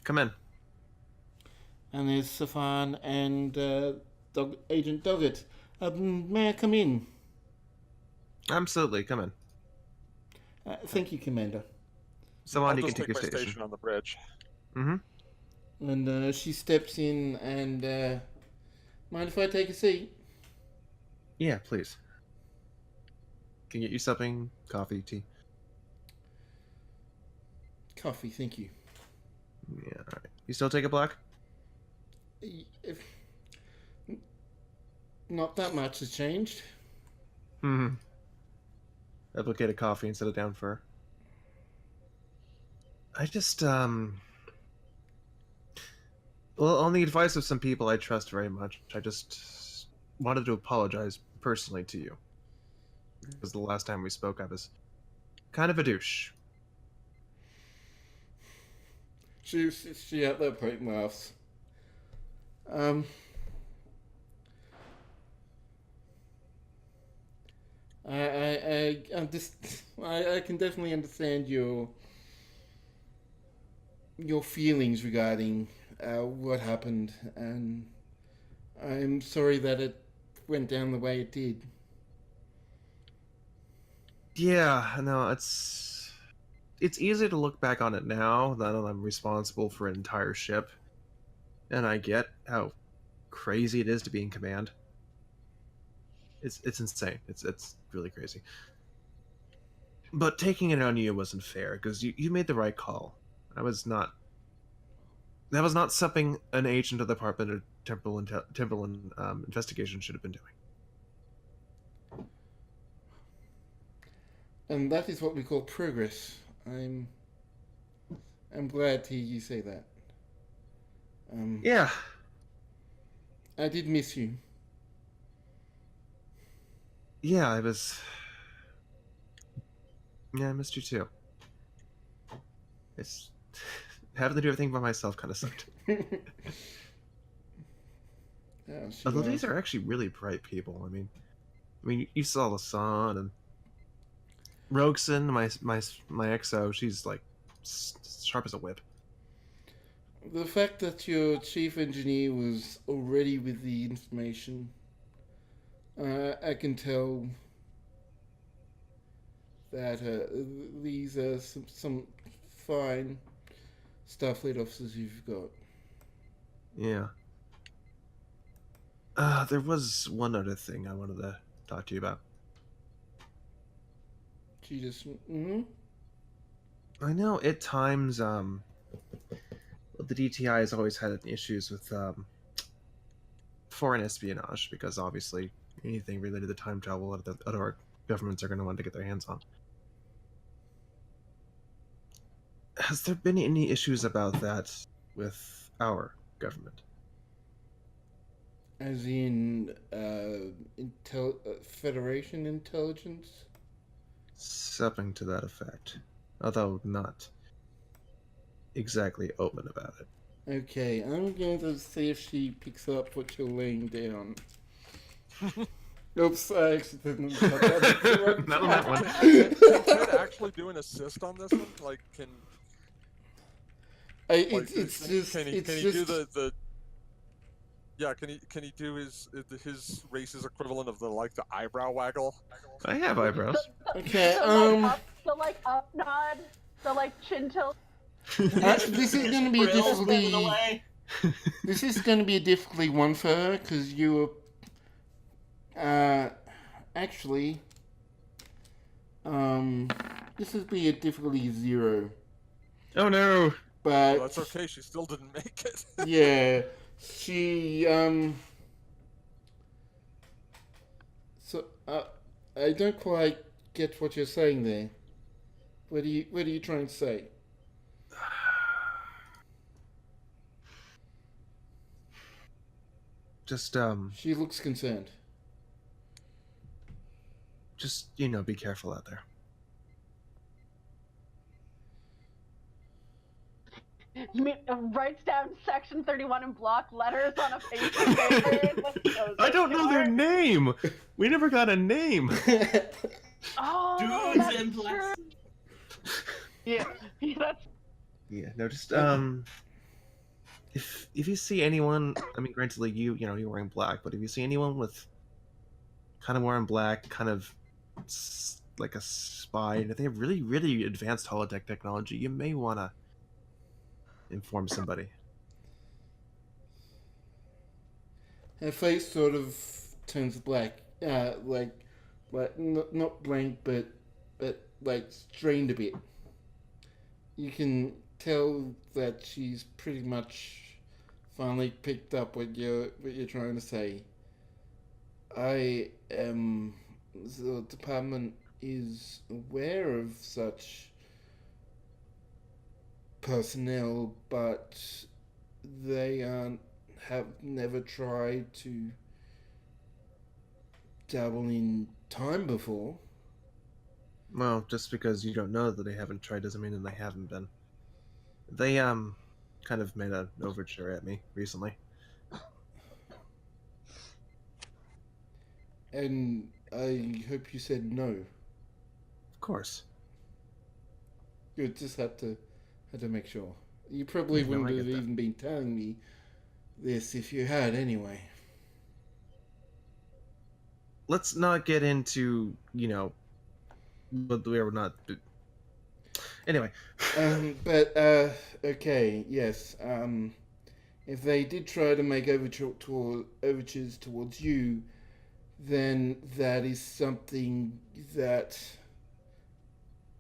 Come in. And there's Safan and Agent Doggett. May I come in? Absolutely, come in. Thank you, Commander. So on, I'll you can just take your my station. on the bridge. Mm-hmm. And she steps in and, mind if I take a seat? Yeah, please. Can you get you something? Coffee, tea? Coffee, thank you. Yeah, alright. You still take a black? If not that much has changed. Mm-hmm. Replicate a coffee and set it down for her. I just, well, on the advice of some people I trust very much, I just wanted to apologize personally to you. Because the last time we spoke, I was kind of a douche. She at that point laughs. I can definitely understand your feelings regarding what happened, and I'm sorry that it went down the way it did. Yeah, no, it's easy to look back on it now that I'm responsible for an entire ship, and I get how crazy it is to be in command. It's insane. It's really crazy. But taking it on you wasn't fair, because you made the right call. I was not That was not something an agent of the Department of Temporal Investigation should have been doing. And that is what we call progress. I'm glad to hear you say that. Yeah. I did miss you. Yeah, I missed you too. It's having to do everything by myself kind of sucked. Yeah, Although these are actually really bright people. I mean, you saw the sun and Roxanne, my XO. She's like sharp as a whip. The fact that your chief engineer was already with the information, I can tell that these are some fine Starfleet officers you've got. Yeah. There was one other thing I wanted to talk to you about. She just... Mm-hmm. I know at times, the DTI has always had issues with foreign espionage, because obviously anything related to time travel that other governments are going to want to get their hands on. Has there been any issues about that with our government? As in, Federation intelligence? Something to that effect. Although not exactly open about it. Okay, I'm going to see if she picks up what you're laying down. Oops, I accidentally cut that. Not on that one. Can Ted actually do an assist on this one? Like, can Can he do the yeah? Can he do his race's equivalent of the eyebrow waggle? I have eyebrows. Okay, The up nod, the chin tilt. this is going to be a difficulty. This is going to be a difficulty one for her, because you were actually this would be a difficulty 0. Oh no! But Well, that's okay. She still didn't make it. yeah, she So I don't quite get what you're saying there. What are you trying to say? Just She looks concerned. just be careful out there. Writes down Section 31 in block letters on a piece of paper. I don't know their name. We never got a name. Oh, Dudes that's and true. plastic. Yeah, that's Yeah, no, just if you see anyone, I mean, granted, you're wearing black, but if you see anyone with kind of wearing black, kind of like a spy, and if they have really, really advanced holodeck technology, you may want to inform somebody. Her face sort of turns black, like not blank, but like strained a bit. You can tell that she's pretty much finally picked up what you're trying to say. The department is aware of such personnel, but they have never tried to dabble in time before. Well, just because you don't know that they haven't tried doesn't mean that they haven't been. They kind of made an overture at me recently. And I hope you said no. Of course. You just had to make sure. You probably No, wouldn't I have get that. even been telling me this if you had anyway. Let's not get into, but we are not. Anyway. Okay, yes. If they did try to make overtures towards you, then that is something that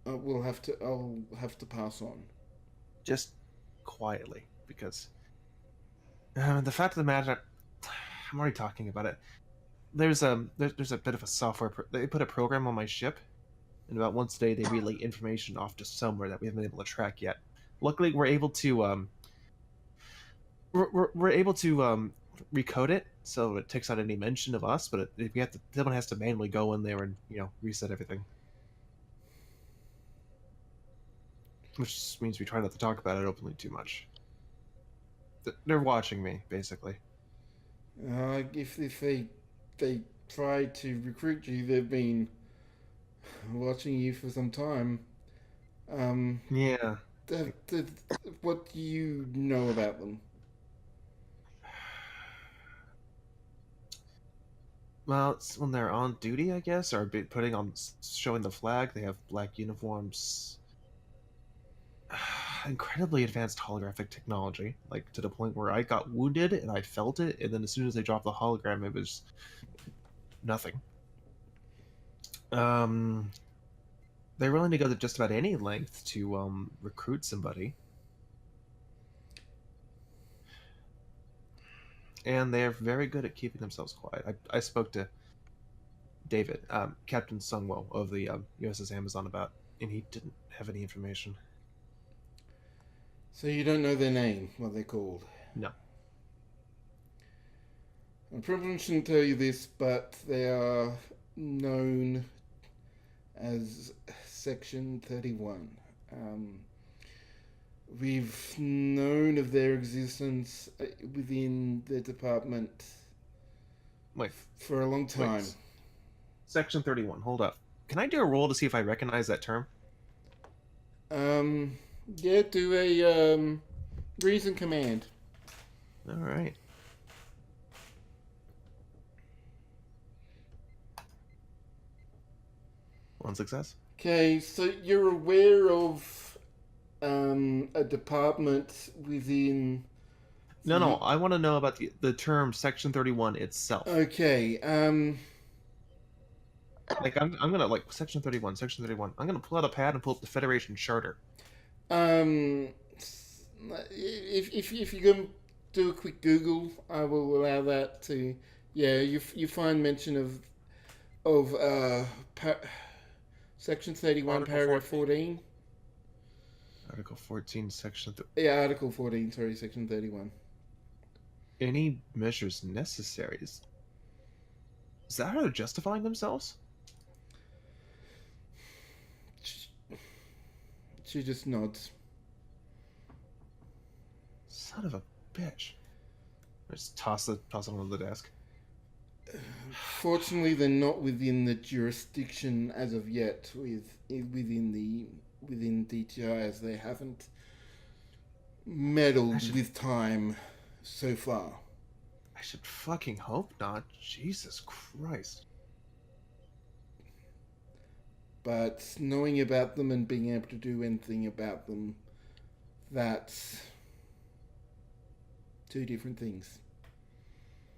I'll have to pass on. Just quietly, because The fact of the matter, I'm already talking about it. There's a bit of a software. They put a program on my ship, and about once a day they relay information off to somewhere that we haven't been able to track yet. Luckily, we're able to we're able to recode it so it takes out any mention of us, but someone has to manually go in there and reset everything. Which means we try not to talk about it openly too much. They're watching me, basically. If they tried to recruit you, they've been watching you for some time. Yeah. What do you know about them? Well, it's when they're on duty, I guess, or showing the flag. They have black uniforms. Incredibly advanced holographic technology, like to the point where I got wounded and I felt it, and then as soon as they dropped the hologram, it was nothing. They're willing to go to just about any length to recruit somebody, and they're very good at keeping themselves quiet. I spoke to David, Captain Sungwo of the USS Amazon, and he didn't have any information. So you don't know their name, what they're called? No. I probably shouldn't tell you this, but they are known as Section 31. We've known of their existence within the department for a long time. Wait. Section 31, hold up. Can I do a roll to see if I recognize that term? Yeah, do a reason command. All right. One success. Okay, so you're aware of a department within... No, I want to know about the term Section 31 itself. Okay, Like, I'm gonna, Section 31. I'm gonna pull out a pad and pull up the Federation Charter. If you can do a quick Google, I will allow that to. Yeah, you find mention of Section 31, Article paragraph 14. 14. Article 14, Section... Yeah, Article 14, sorry, Section 31. Any measures necessary. Is that how they're justifying themselves? She just nods. Son of a bitch. I just toss it onto the desk. Fortunately, they're not within the jurisdiction as of yet within DTI, as they haven't meddled with time so far. I should fucking hope not. Jesus Christ. But knowing about them and being able to do anything about them, that's two different things.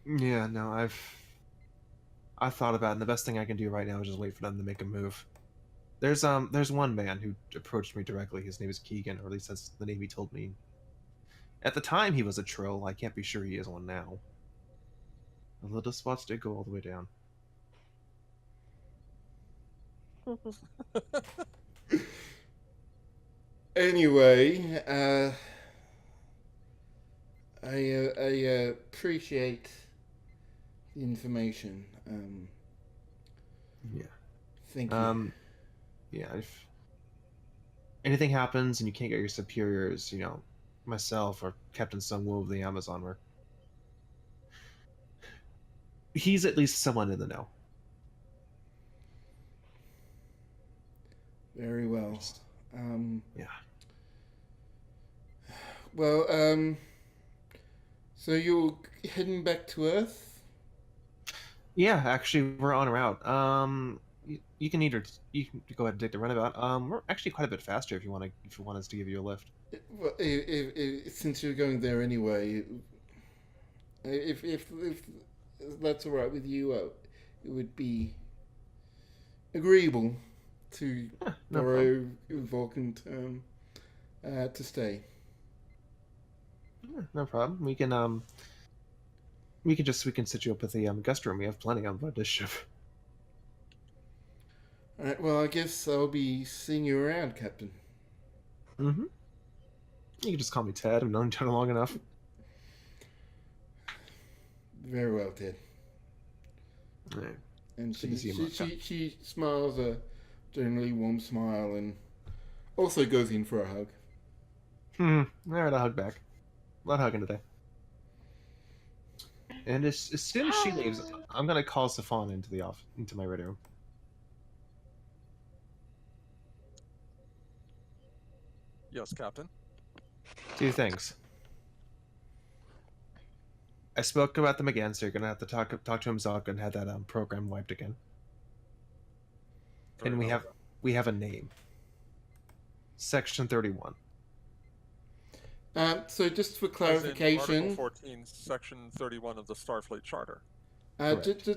Yeah, no, I've thought about it, and the best thing I can do right now is just wait for them to make a move. There's one man who approached me directly. His name is Keegan, or at least that's the name he told me. At the time, he was a troll. I can't be sure he is one now. Although the spots did go all the way down. Anyway, I appreciate the information. Yeah. Thank you. Yeah, if anything happens and you can't get your superiors, myself or Captain Sungwoo of the Amazon, he's at least someone in the know. Very well. Yeah. Well, so you're heading back to Earth? Yeah, actually, we're on route. You can go ahead and take the runabout. We're actually quite a bit faster if you want us to give you a lift. Well, since you're going there anyway, if that's all right with you, it would be agreeable to borrow a Vulcan term to stay. Yeah, no problem. We can sit you up with the guest room. We have plenty on board this ship. Alright, well, I guess I'll be seeing you around, Captain. Mm-hmm. You can just call me Ted. I've known each other long enough. Very well, Ted. All right. And Good to see you, Mark. she smiles a generally warm smile and also goes in for a hug. All right, I'll hug back. A lot of hugging today. And as soon as she leaves, I'm gonna call Safon into my ready room. Yes, Captain. 2 things. I spoke about them again, so you're gonna have to talk to Mzaka and have that program wiped again. Very And well. we have a name. Section 31. So just for As in clarification, Article 14, Section 31 of the Starfleet Charter.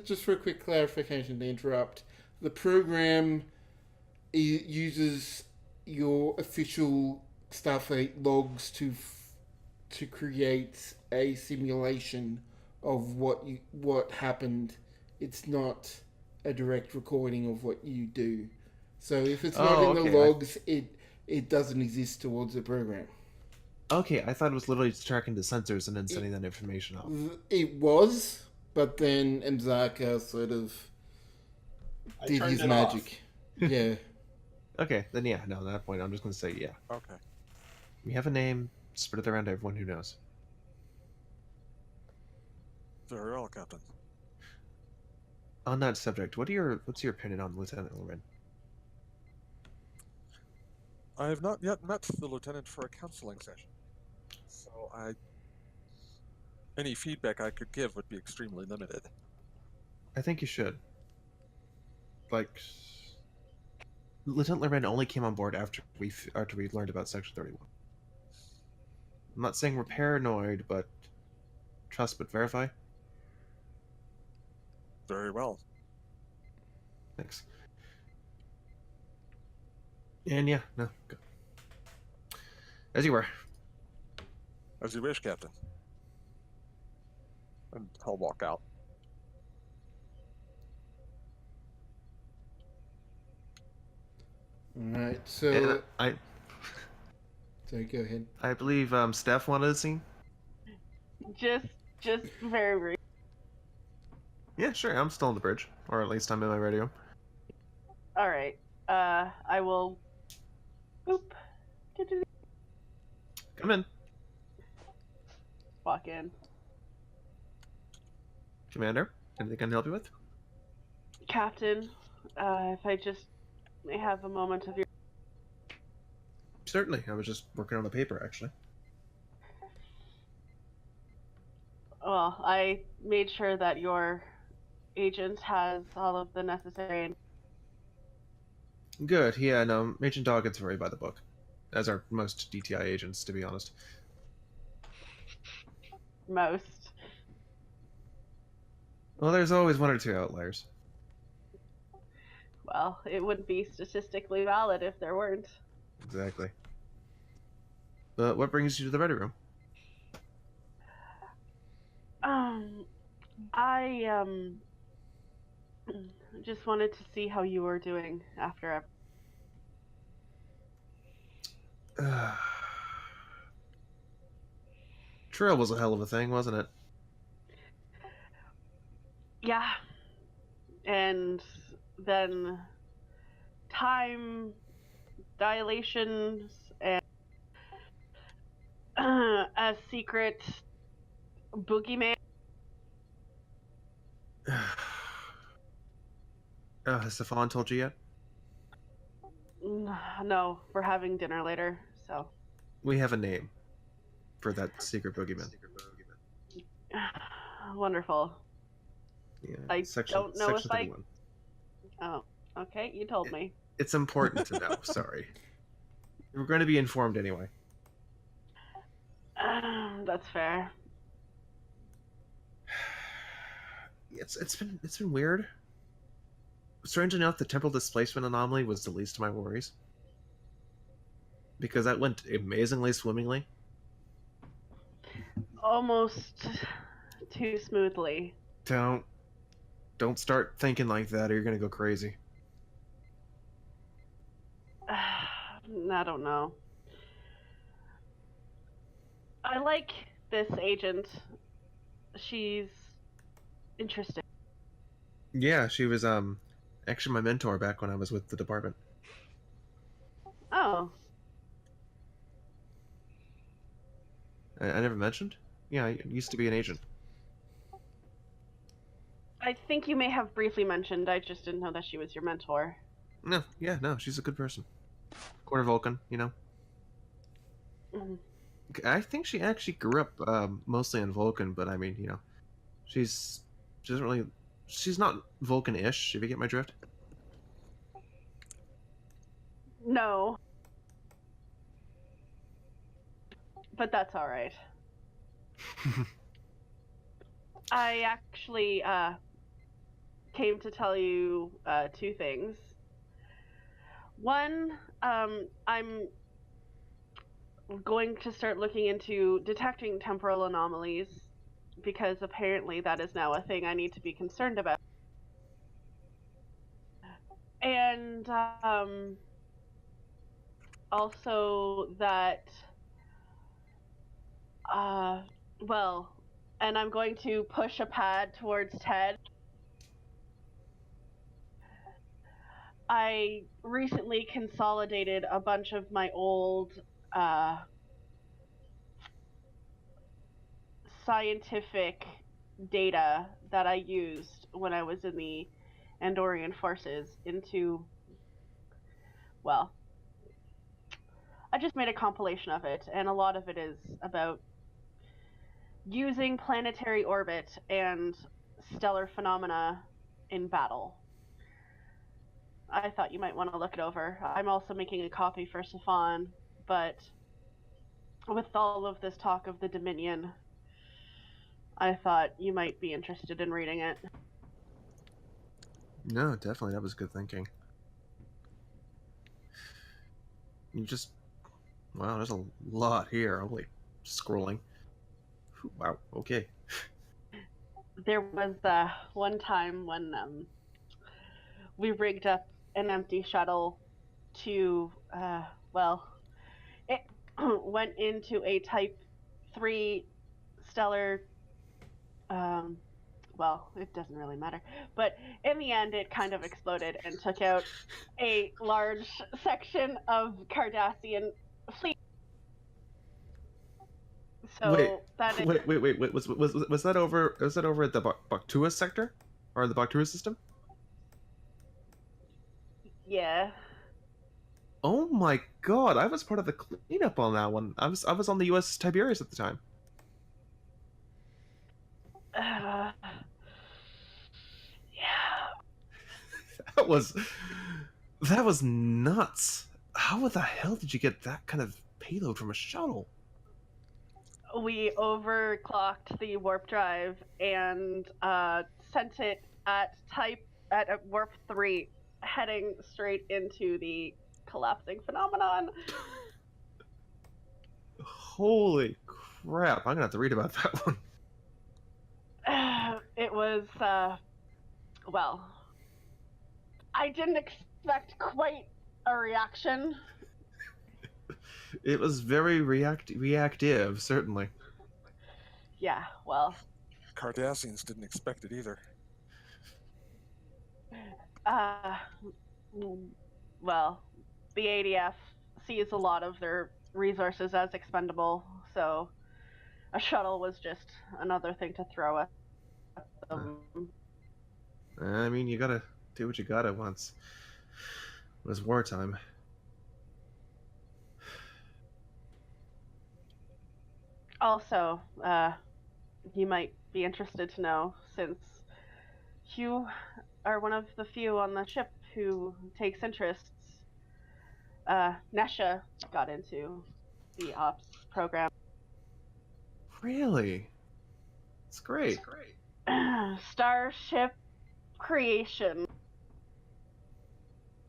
just for a quick clarification to interrupt, the program uses your official Starfleet logs to create a simulation of what happened. It's not a direct recording of what you do. So if it's not in the logs, it doesn't exist towards the program. Okay, I thought it was literally just tracking the sensors and then sending that information off. It was, but then Mzaka sort of did his magic. Yeah. Okay, then yeah, no, at that point I'm just gonna say yeah. Okay. We have a name, spread it around to everyone who knows. Very well, Captain. On that subject, what's your opinion on Lieutenant Loren? I have not yet met the lieutenant for a counseling session, so any feedback I could give would be extremely limited. I think you should. Like, Lieutenant Loren only came on board after we learned about Section 31. I'm not saying we're paranoid, but trust but verify. Very well. Thanks. And yeah, no, good. As you were. As you wish, Captain. And I'll walk out. Alright, so... And Sorry, go ahead. I believe Steph wanted to see. Just very brief. Yeah, sure. I'm still on the bridge, or at least I'm in my radio. All right. I will. Boop. Come in, Walk in. Commander. Anything I can help you with? Captain, if I just may have a moment of your. Certainly. I was just working on the paper, actually. Well, I made sure that your agent has all of the necessary. Good. Yeah, no, Agent Doggin's very by the book, as are most DTI agents, to be honest. Most. Well, there's always 1 or 2 outliers. Well, it wouldn't be statistically valid if there weren't. Exactly. But what brings you to the ready room? I just wanted to see how you were doing after. Trail was a hell of a thing, wasn't it? Yeah. And then time dilations and a secret boogeyman. Has Stefan told you yet? No, we're having dinner later, so. We have a name for that secret boogeyman. Wonderful. Yeah, I don't know if I. 31. Oh, okay, you told me. It's important to know. Sorry, we're going to be informed anyway. That's fair. It's been weird. Strangely enough, the temporal displacement anomaly was the least of my worries, because that went amazingly swimmingly. almost too smoothly. Don't start thinking like that, or you're gonna go crazy. I don't know. I like this agent. She's interesting. Yeah, she was actually my mentor back when I was with the department. Oh, I never mentioned. Yeah, I used to be an agent. I think you may have briefly mentioned. I just didn't know that she was your mentor. No, yeah, no, she's a good person. Quarter Vulcan, you know. Mhm. I think she actually grew up mostly on Vulcan, but I mean, you know, she doesn't really. She's not Vulcan-ish. If you get my drift. No. But that's all right. I actually came to tell you two things. One, I'm going to start looking into detecting temporal anomalies because apparently that is now a thing I need to be concerned about. And also that, well, and I'm going to push a pad towards Ted. I recently consolidated a bunch of my old scientific data that I used when I was in the Andorian forces into, well, I just made a compilation of it, and a lot of it is about using planetary orbit and stellar phenomena in battle. I thought you might want to look it over. I'm also making a copy for Safan, but with all of this talk of the Dominion, I thought you might be interested in reading it. No, definitely, that was good thinking. You just wow, there's a lot here. Holy, scrolling. Wow. Okay. There was one time when we rigged up an empty shuttle to, well, it went into a Type 3 stellar, well, it doesn't really matter. But in the end, it kind of exploded and took out a large section of Cardassian fleet. So Wait, that is, wait. Was that over? Was that over at the Baktua sector, or the Baktua system? yeah. Oh my god, I was part of the cleanup on that one. I was on the U.S. Tiberius at the time. Yeah. That was nuts. How the hell did you get that kind of payload from a shuttle? We overclocked the warp drive and sent it at warp 3, heading straight into the collapsing phenomenon. Holy crap! I'm gonna have to read about that one. It was well, I didn't expect quite a reaction. It was very reactive, certainly. Yeah, well, Cardassians didn't expect it either. well, the ADF sees a lot of their resources as expendable, so a shuttle was just another thing to throw at them. I mean, you gotta do what you gotta once. When it's wartime. Also, you might be interested to know, since you are one of the few on the ship who takes interests, Nesha got into the ops program. Really? It's great. Starship creation.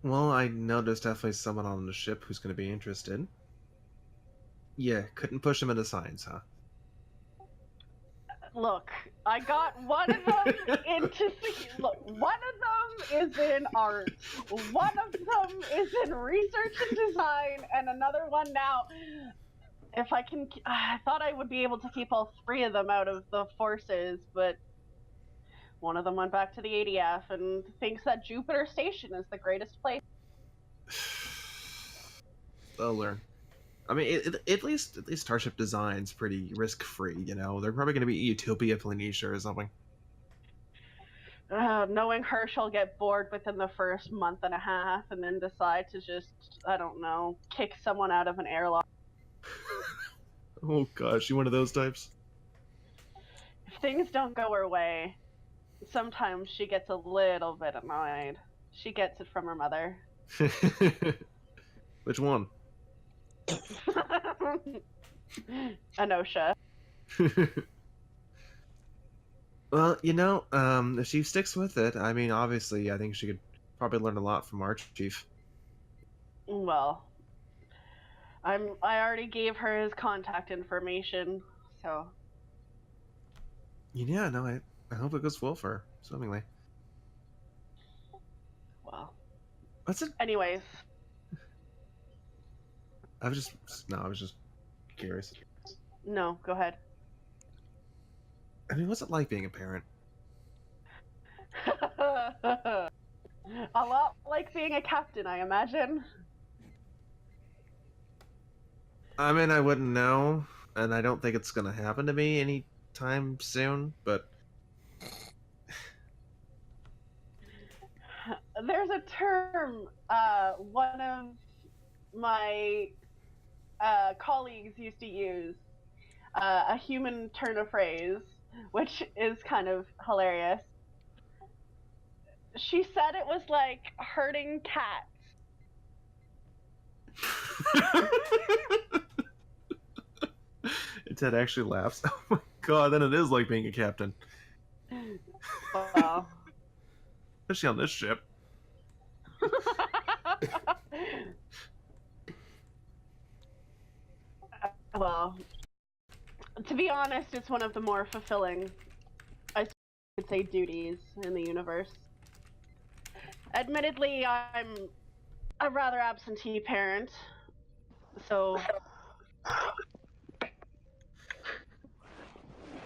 Well, I know there's definitely someone on the ship who's going to be interested. Yeah, couldn't push him into science, huh? Look, I got one of them into look. One of them is in art. One of them is in research and design, and another one now. If I can, I thought I would be able to keep all three of them out of the forces, but one of them went back to the ADF and thinks that Jupiter Station is the greatest place. They'll learn. I mean, at least Starship Design's pretty risk-free, you know? They're probably going to be Utopia Planitia or something. Knowing her, she'll get bored within the first month and a half and then decide to just, I don't know, kick someone out of an airlock. Oh gosh, you one of those types? If things don't go her way, sometimes she gets a little bit annoyed. She gets it from her mother. Which one? Anosha. Well, you know, if she sticks with it, I mean, obviously, I think she could probably learn a lot from Archchief. Well, I already gave her his contact information, so. Yeah, no, I hope it goes well for her, swimmingly. Well. What's it? Anyways. I was just curious. No, go ahead. I mean, what's it like being a parent? A lot like being a captain, I imagine. I mean, I wouldn't know, and I don't think it's gonna happen to me anytime soon, but... There's a term, one of my colleagues used to use, a human turn of phrase, which is kind of hilarious. She said it was like herding cats. Ted actually laughs. Oh my god, then it is like being a captain. Wow. Especially on this ship. Well, to be honest, it's one of the more fulfilling, I could say, duties in the universe. Admittedly, I'm a rather absentee parent, so...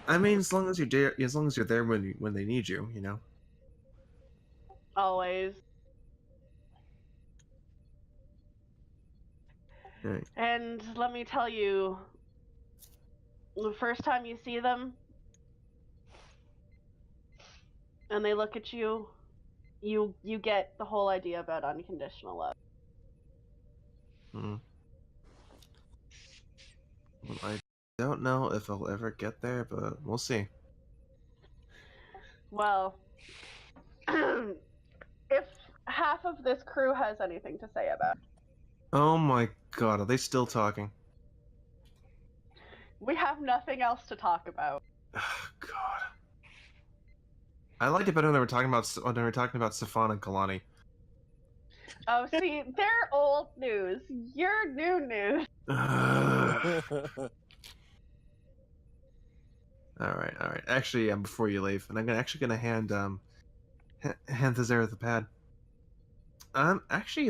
I mean, as long as you're there when they need you, you know. Always. Right. And let me tell you, the first time you see them, and they look at you, you get the whole idea about unconditional love. Hmm. Well, I don't know if I'll ever get there, but we'll see. Well, if half of this crew has anything to say about it. Oh my god, are they still talking? We have nothing else to talk about. Oh, god. I liked it better when they were talking about Safan and Kalani. Oh, see, they're old news. You're new news. Alright. Actually, before you leave, and I'm actually gonna hand Thazera the pad. Actually,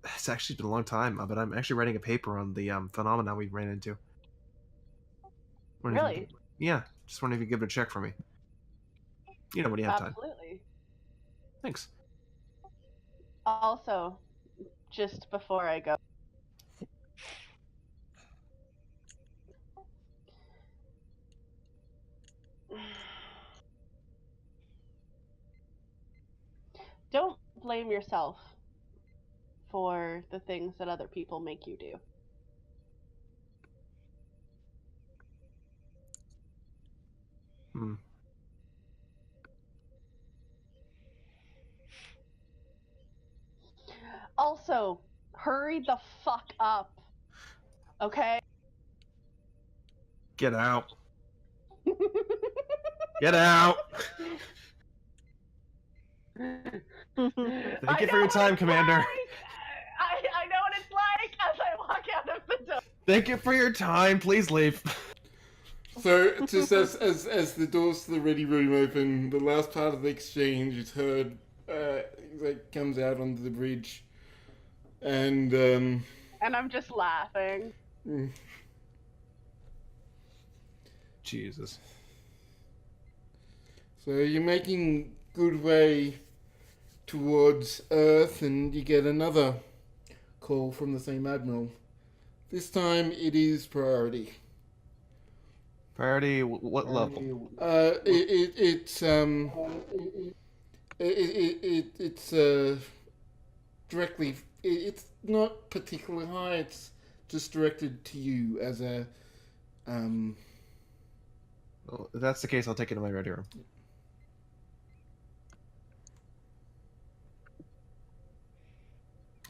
it's actually been a long time, but I'm actually writing a paper on the phenomena we ran into. Really? Yeah, just wondering if you could give it a check for me. You know, when you have time. Absolutely. Thanks. Also, just before I go, don't blame yourself for the things that other people make you do. Hmm. Also, hurry the fuck up. Okay? Get out. Get out. Thank you for your time, Commander. I know what it's like as I walk out of the door. Thank you for your time. Please leave. So, just as the doors to the ready room open, the last part of the exchange is heard. Like comes out onto the bridge, and And I'm just laughing. Jesus. So you're making good way towards Earth, and you get another call from the same admiral. This time it is priority. Priority, what level? It's directly. It's not particularly high. It's just directed to you as a. Well, if that's the case, I'll take it to my ready room.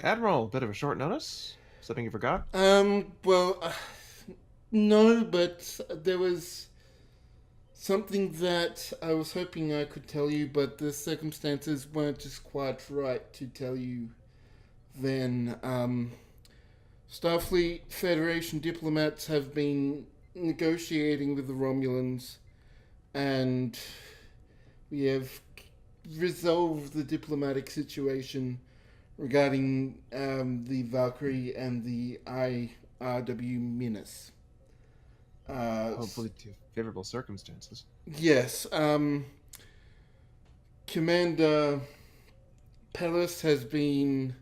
Admiral, bit of a short notice. Something you forgot? Well, no, but there was something that I was hoping I could tell you, but the circumstances weren't just quite right to tell you then. Starfleet Federation diplomats have been negotiating with the Romulans, and we have resolved the diplomatic situation regarding the Valkyrie and the IRW Minas. Hopefully to favorable circumstances. Yes. Commander Palace has been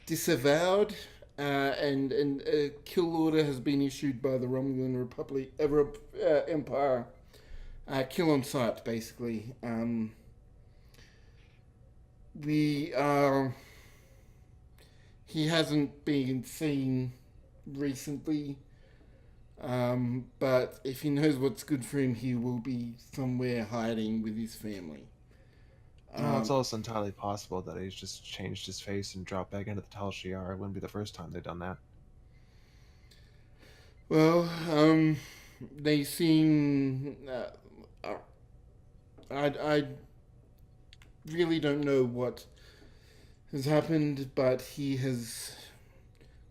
disavowed, and a kill order has been issued by the Romulan Republic Empire. Kill on sight, basically. He hasn't been seen recently, but if he knows what's good for him, he will be somewhere hiding with his family. Well, it's also entirely possible that he's just changed his face and dropped back into the Tal Shiar. It wouldn't be the first time they've done that. Well, they seem. I really don't know what has happened, but he has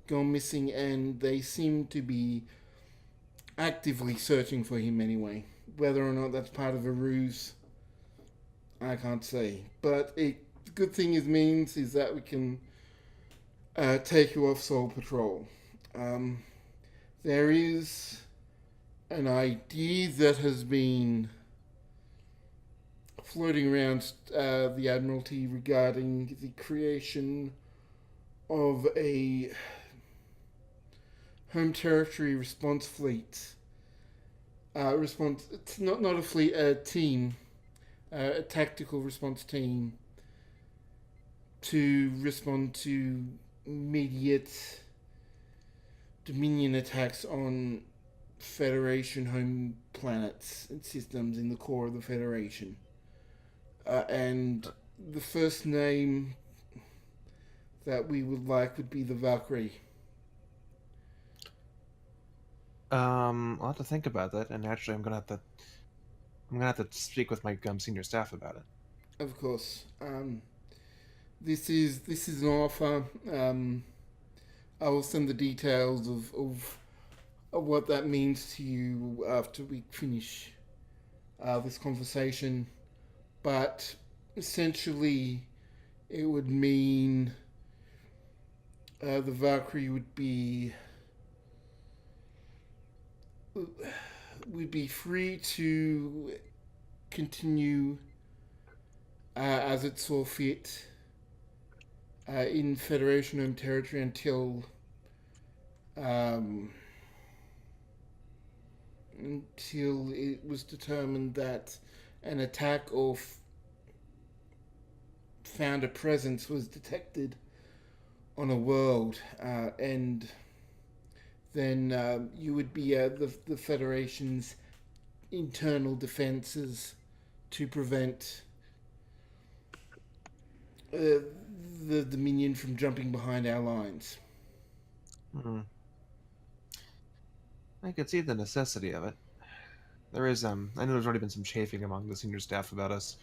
gone missing, and they seem to be actively searching for him anyway. Whether or not that's part of a ruse, I can't say. But the good thing it means is that we can take you off Soul Patrol. There is an idea that has been floating around the Admiralty regarding the creation of a home territory response fleet. It's not a fleet, a team. A tactical response team to respond to immediate Dominion attacks on Federation home planets and systems in the core of the Federation. And the first name that we would like would be the Valkyrie. I'll have to think about that, and actually I'm gonna have to speak with my senior staff about it. Of course. This is an offer. I will send the details of what that means to you after we finish this conversation. But essentially, it would mean the Valkyrie would be free to continue as it saw fit in Federation home territory until it was determined that an attack or found a presence was detected on a world, and then you would be the Federation's internal defenses to prevent the Dominion from jumping behind our lines. I could see the necessity of it. There is, I know there's already been some chafing among the senior staff about us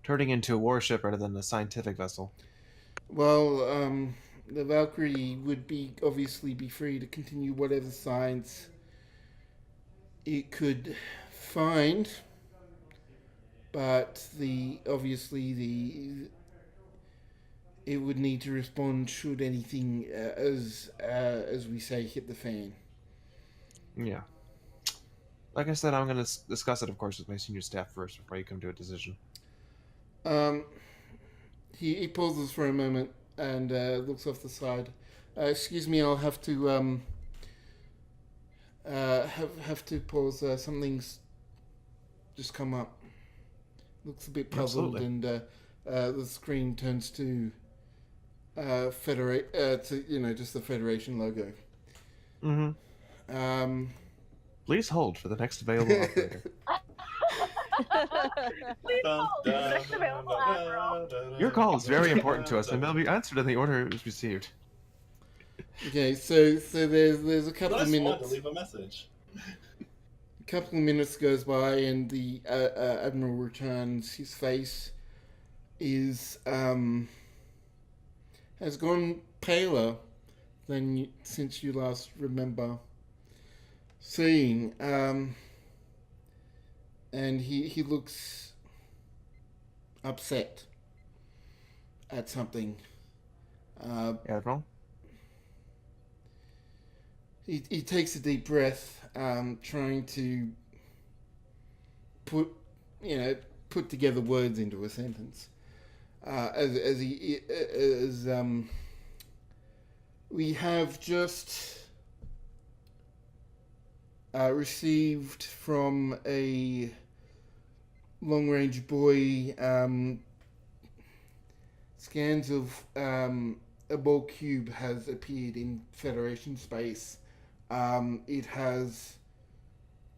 turning into a warship rather than a scientific vessel. Well, the Valkyrie would obviously be free to continue whatever science it could find, but it would need to respond should anything, as we say, hit the fan. Yeah. Like I said, I'm going to discuss it, of course, with my senior staff first before you come to a decision. He pauses for a moment and looks off the side. Excuse me, I'll have to have to pause. Something's just come up. Looks a bit puzzled. Absolutely. And the screen turns to just the Federation logo. Mm-hmm. Please hold for the next available operator. Please hold. Next available Admiral. Your call is very important to us, and will be answered in the order it was received. Okay, so there's a couple of minutes. To leave a message. A couple of minutes goes by, and the Admiral returns. His face is has gone paler than since you last remember seeing. And he looks upset at something. Admiral? He takes a deep breath, trying to put together words into a sentence. We have just received from a long-range buoy scans of a Borg cube has appeared in Federation space. It has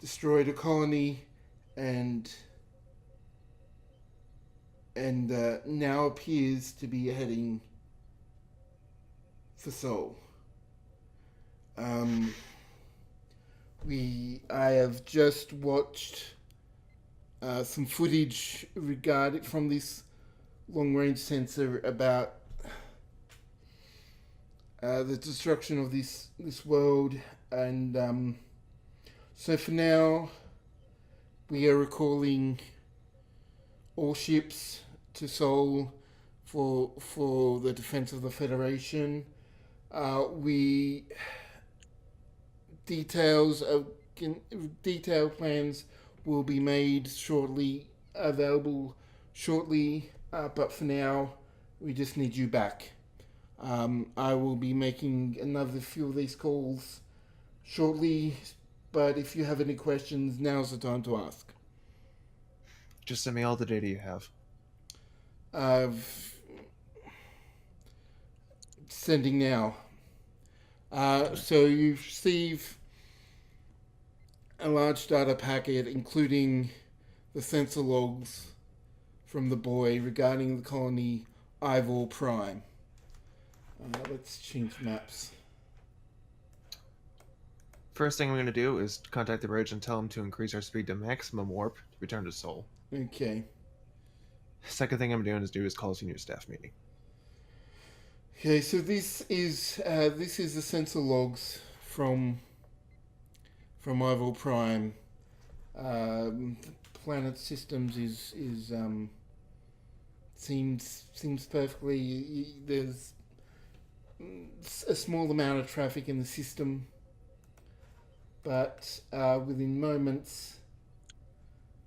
destroyed a colony and now appears to be heading for Sol. I have just watched some footage from this long-range sensor about the destruction of this world, and so for now we are recalling all ships to Sol for the defense of the Federation. Detailed plans will be made available shortly, but for now we just need you back. I will be making another few of these calls shortly, but if you have any questions, now's the time to ask. Just send me all the data you have. Sending now. So you receive a large data packet, including the sensor logs from the buoy regarding the colony Ivor Prime. Let's change maps. First thing I'm going to do is contact the bridge and tell them to increase our speed to maximum warp to return to Sol. Okay. Second thing I'm doing is call a senior staff meeting. Okay, so this is the sensor logs from Ivor Prime. Planet systems seems perfectly. There's a small amount of traffic in the system, but within moments,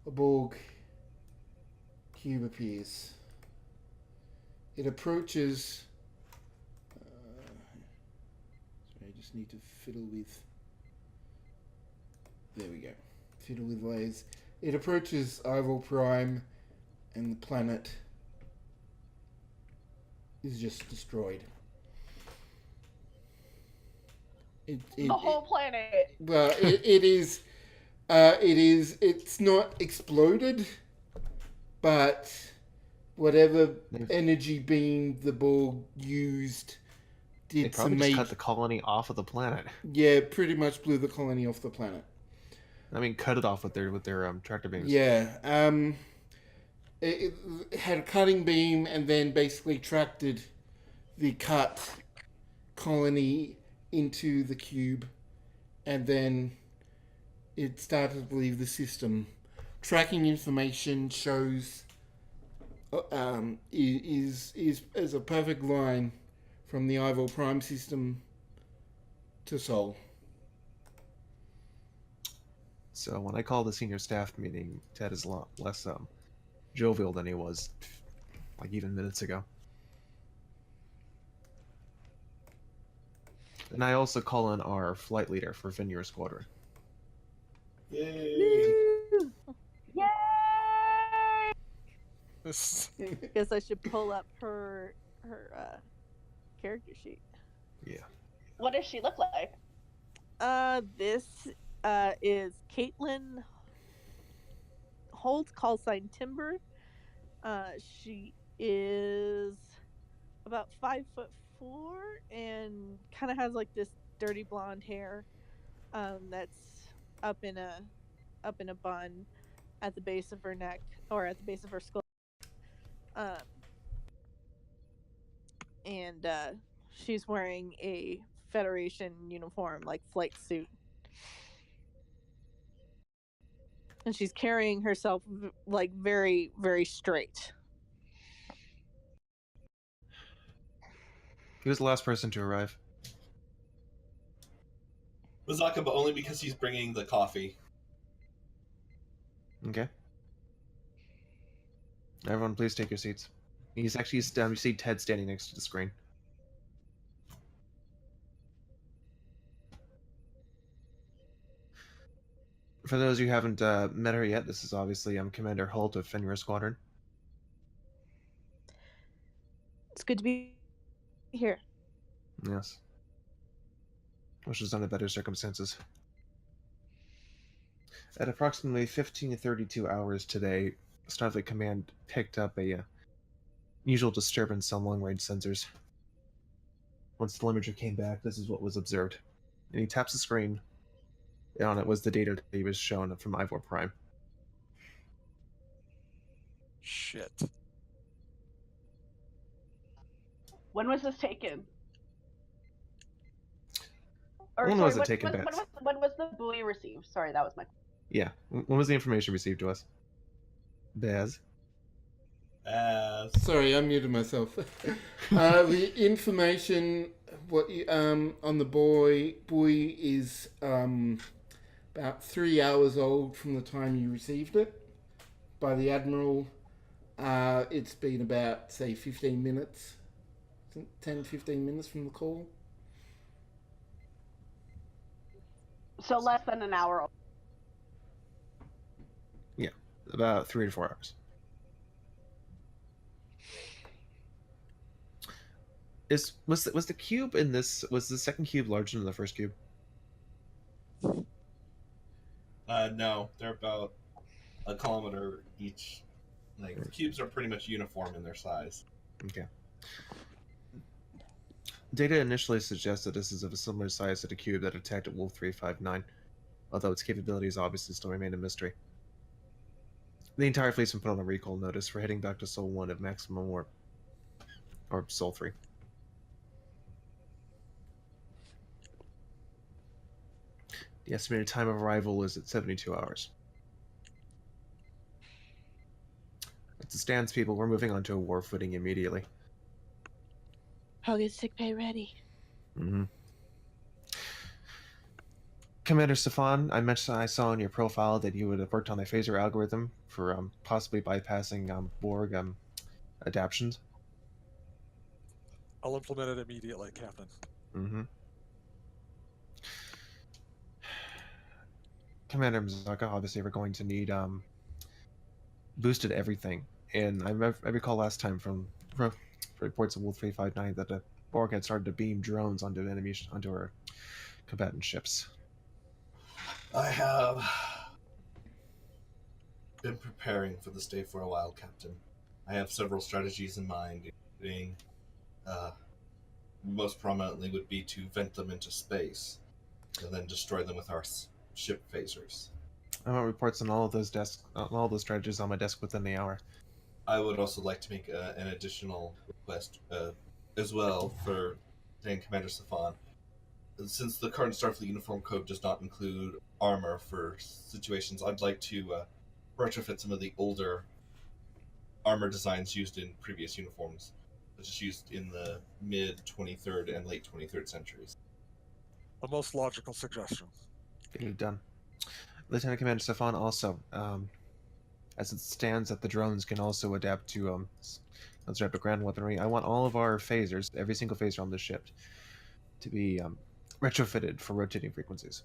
a Borg cube appears. It approaches. Sorry, I just need to fiddle with. There we go. Fiddle with layers. It approaches Ivor Prime, and the planet is just destroyed. The whole planet. Well, it is. It's not exploded, but whatever energy beam the Borg used did they probably just cut the colony off of the planet. Yeah, pretty much blew the colony off the planet. I mean, cut it off with their tractor beams. Yeah. It had a cutting beam and then basically tracted the cut colony into the cube, and then it started to leave the system. Tracking information shows is a perfect line from the Ivor Prime system to Sol. So when I call the senior staff meeting, Ted is a lot less jovial than he was, like, even minutes ago. And I also call in our flight leader for Vineyard Squadron. Yay! Yay! Guess I should pull up her character sheet. Yeah. What does she look like? This is Caitlin Holt, call sign Timber. She is about 5'4" and kind of has like this dirty blonde hair that's up in a bun at the base of her neck, or at the base of her skull. And she's wearing a Federation uniform, like flight suit. And she's carrying herself like very, very straight. He was the last person to arrive. Mazaka, but only because he's bringing the coffee. Okay. Everyone, please take your seats. He's actually you see Ted standing next to the screen. For those who haven't met her yet, this is obviously Commander Holt of Fenrir Squadron. It's good to be here. Yes. Which was under better circumstances. At approximately 15 to 32 hours today, Starfleet Command picked up a usual disturbance on long-range sensors. Once the telemetry came back, this is what was observed. And he taps the screen, and on it was the data that he was shown from Ivor Prime. Shit. When was this taken? Or, When sorry, was it taken, when Bats? when was the buoy received? Sorry, that was my... Yeah. When was the information received to us? Baz? Sorry, I muted myself. The information on the buoy is about 3 hours old from the time you received it by the Admiral. It's been about, say, 15 minutes, 10, 15 minutes from the call. So less than an hour old. Yeah, about 3 to 4 hours. Was the cube in this, was the second cube larger than the first cube? No, they're about a kilometer each. Like, the cubes are pretty much uniform in their size. Okay. Data initially suggested this is of a similar size to the cube that attacked at Wolf 359, although its capabilities obviously still remain a mystery. The entire fleet's been put on a recall notice for heading back to Sol 1 at maximum warp, or Sol 3. The estimated time of arrival is at 72 hours. As it stands, people, we're moving on to a war footing immediately. I'll get sickbay ready. Mm-hmm. Commander Stefan, I saw in your profile that you would have worked on a phaser algorithm for possibly bypassing Borg adaptions. I'll implement it immediately, Captain. Mm-hmm. Commander Mazaka, obviously we're going to need boosted everything. And I recall last time from reports of Wolf 359 that the Borg had started to beam drones onto our combatant ships. I have been preparing for this day for a while, Captain. I have several strategies in mind, including most prominently would be to vent them into space and then destroy them with our ship phasers. I want reports on all of those strategies on my desk within the hour. I would also like to make an additional request as well for saying Commander Stefan. since the current Starfleet uniform code does not include armor for situations, I'd like to retrofit some of the older armor designs used in previous uniforms, which is used in the mid 23rd and late 23rd centuries. A most logical suggestion. Getting it done. Lieutenant Commander Stefan, also, as it stands that the drones can also adapt to rapid ground weaponry, I want all of our phasers, every single phaser on the ship, to be retrofitted for rotating frequencies.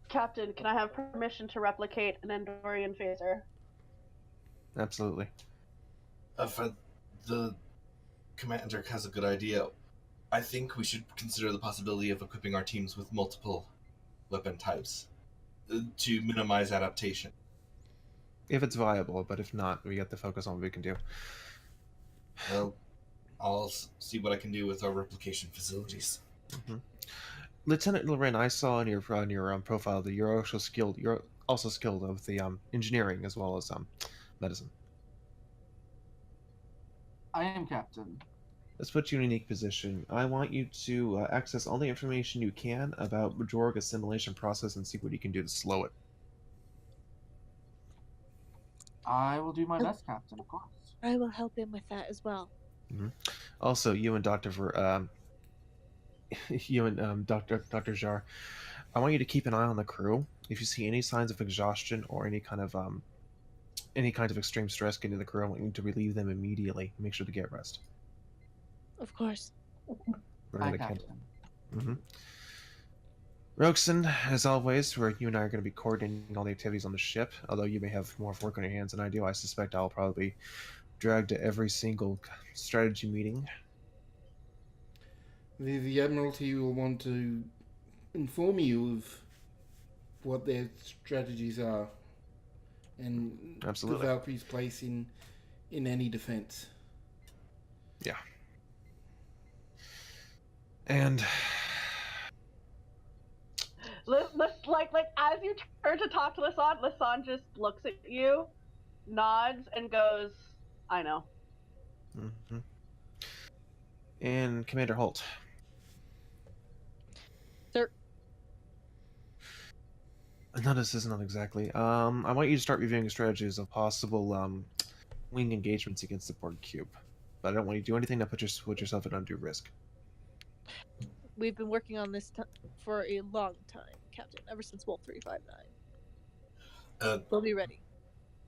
Captain, can I have permission to replicate an Andorian phaser? Absolutely. The commander has a good idea. I think we should consider the possibility of equipping our teams with multiple weapon types to minimize adaptation. If it's viable, but if not, we got to focus on what we can do. Well, I'll see what I can do with our replication facilities. Mm-hmm. Lieutenant Loren, I saw on your profile that you're also skilled. You're also skilled with the engineering as well as medicine. I am Captain. Let's put you in a unique position. I want you to access all the information you can about Majorg assimilation process and see what you can do to slow it. I will do my best, Captain, of course. I will help him with that as well. Mm-hmm. Also, you and Dr. Dr. Zhar, I want you to keep an eye on the crew. If you see any signs of exhaustion or any kind of extreme stress getting to the crew, I want you to relieve them immediately. Make sure to get rest. Of course. Hi, Captain. Mm-hmm. Roxon, as always, you and I are going to be coordinating all the activities on the ship. Although you may have more work on your hands than I do, I suspect I'll probably be dragged to every single strategy meeting. The Admiralty will want to inform you of what their strategies are and Absolutely. the Valkyrie's place in any defense. Yeah. And like as you turn to talk to Lisanne just looks at you, nods, and goes, "I know." mm-hmm. And Commander Holt. Sir. No, this is not exactly. I want you to start reviewing strategies of possible wing engagements against the Borg cube, but I don't want you to do anything that put yourself at undue risk. We've been working on this for a long time, Captain, ever since Wolf 359. We'll be ready.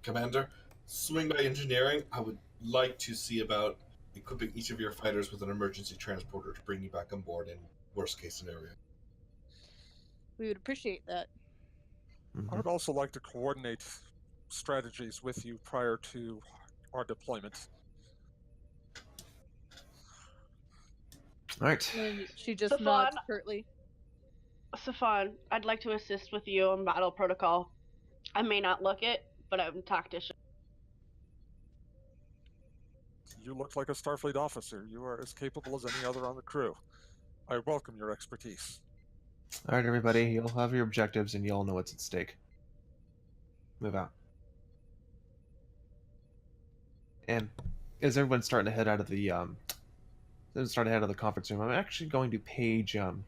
Commander, swing by engineering. I would like to see about equipping each of your fighters with an emergency transporter to bring you back on board in worst case scenario. We would appreciate that. I would also like to coordinate strategies with you prior to our deployment. All right. And she just Stefan, nods curtly. Stefan, I'd like to assist with you on battle protocol. I may not look it, but I'm a tactician. You look like a Starfleet officer. You are as capable as any other on the crew. I welcome your expertise. All right, everybody. You'll have your objectives, and you all know what's at stake. Move out. And as everyone's starting to head out of the conference room, I'm actually going to page Agent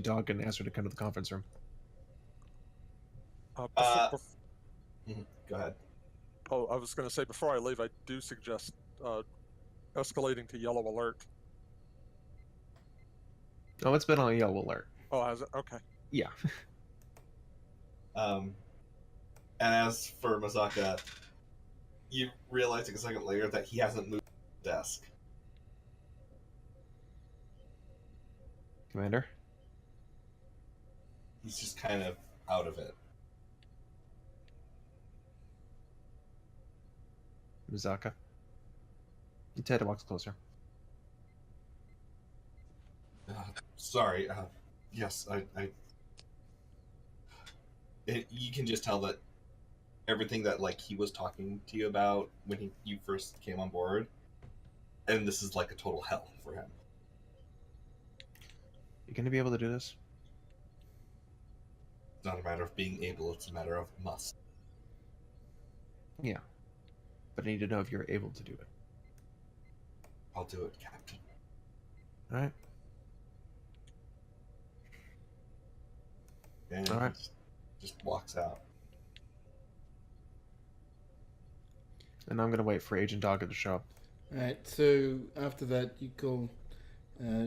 Dog and ask her to come to the conference room. Go ahead. Oh, I was going to say, before I leave, I do suggest escalating to yellow alert. Oh, it's been on yellow alert. Oh, has it? Okay. Yeah. And as for Masaka, you realize a second later that he hasn't moved the desk. Commander? He's just kind of out of it. Misaka? Ted walks closer. Sorry. Yes, you can just tell that everything that he was talking to you about when you first came on board, and this is like a total hell for him. You gonna be able to do this? It's not a matter of being able; it's a matter of must. Yeah, but I need to know if you're able to do it. I'll do it, Captain. All right. and All right. just walks out. And I'm gonna wait for Agent Dogger to show up. Alright, so after that, you call.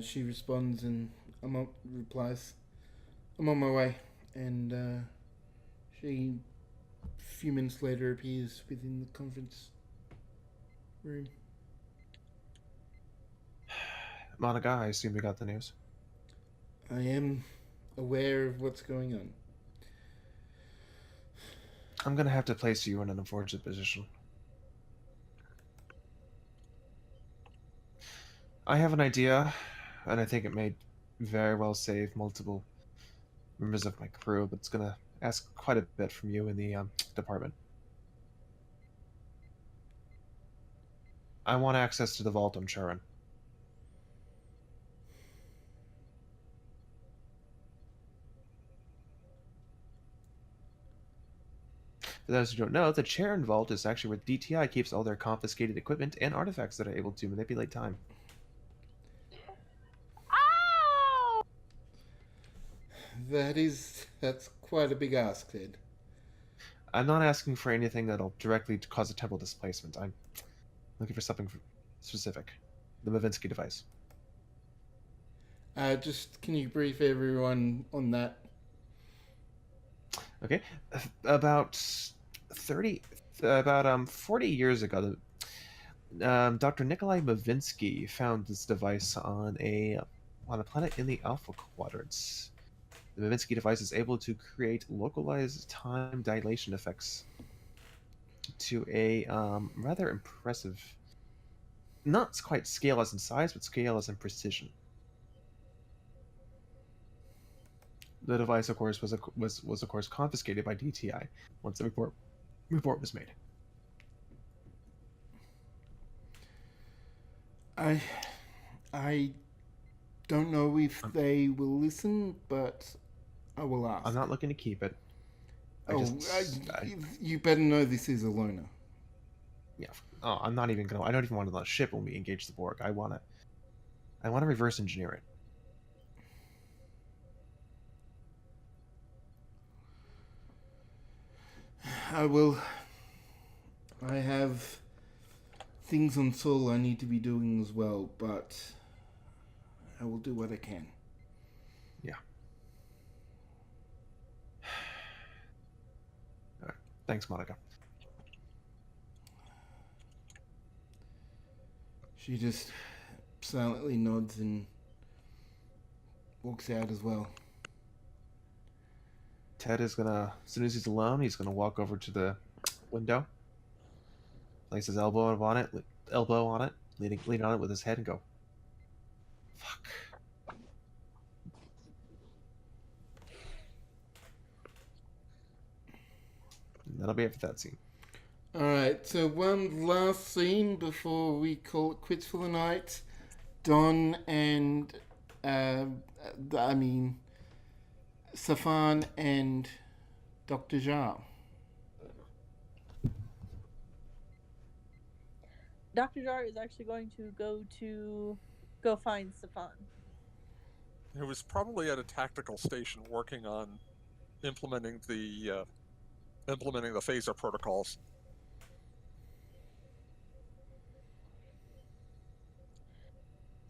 She responds and replies, I'm on my way. And she, a few minutes later, appears within the conference room. Monica, I assume you got the news. I am aware of what's going on. I'm gonna have to place you in an unfortunate position. I have an idea, and I think it may very well save multiple members of my crew, but it's gonna ask quite a bit from you in the department. I want access to the vault on Charon. For those who don't know, the Charon Vault is actually where DTI keeps all their confiscated equipment and artifacts that are able to manipulate time. Ow! That's quite a big ask, Ted. I'm not asking for anything that'll directly cause a temporal displacement. I'm looking for something specific. The Mavinsky device. Just can you brief everyone on that? Okay, about 40 years ago, Dr. Nikolai Mavinsky found this device on a planet in the Alpha Quadrants. The Mavinsky device is able to create localized time dilation effects to a rather impressive, not quite scale as in size, but scale as in precision. The device, of course, was of course confiscated by DTI once the report was made. I don't know if they will listen, but I will ask. I'm not looking to keep it. You better know this is a loner. Yeah. Oh, I'm not even gonna. I don't even want it on the ship when we engage the Borg. I want to reverse engineer it. I will. I have things on Sol I need to be doing as well, but I will do what I can. Yeah. All right. Thanks, Monica. She just silently nods and walks out as well. Ted is gonna, as soon as he's alone, he's gonna walk over to the window, place his elbow on it, lean on it with his head, and go, "Fuck." And that'll be it for that scene. Alright, so one last scene before we call it quits for the night. Don and, Safan and Dr. Zhar. Dr. Zhar is actually going to go find Safan. He was probably at a tactical station working on implementing the phaser protocols.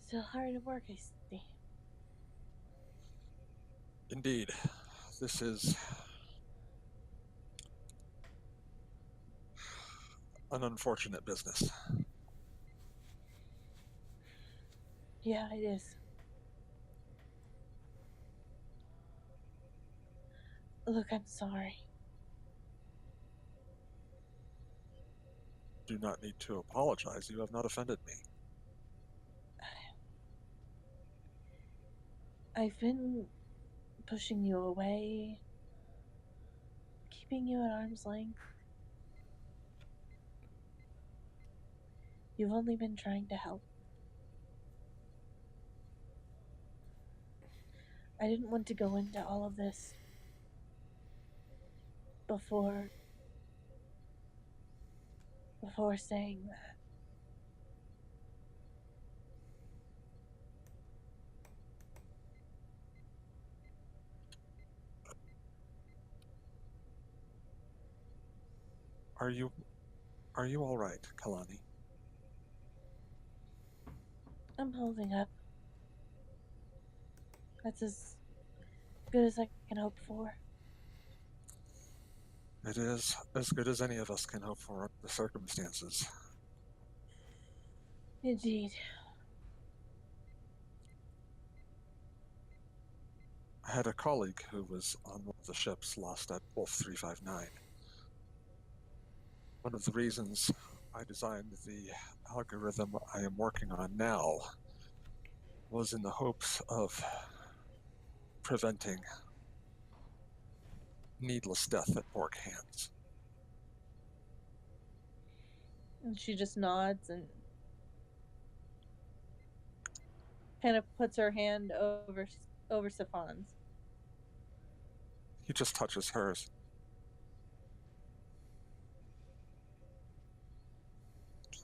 Still hard at work, I see. Indeed, this is an unfortunate business. Yeah, it is. Look, I'm sorry. Do not need to apologize. You have not offended me. I've been pushing you away, keeping you at arm's length. You've only been trying to help. I didn't want to go into all of this before saying that. Are you all right, Kalani? I'm holding up. That's as good as I can hope for. It is as good as any of us can hope for under the circumstances. Indeed. I had a colleague who was on one of the ships lost at Wolf 359. One of the reasons I designed the algorithm I am working on now was in the hopes of preventing needless death at Borg hands. And she just nods and kind of puts her hand over Safan's. He just touches hers.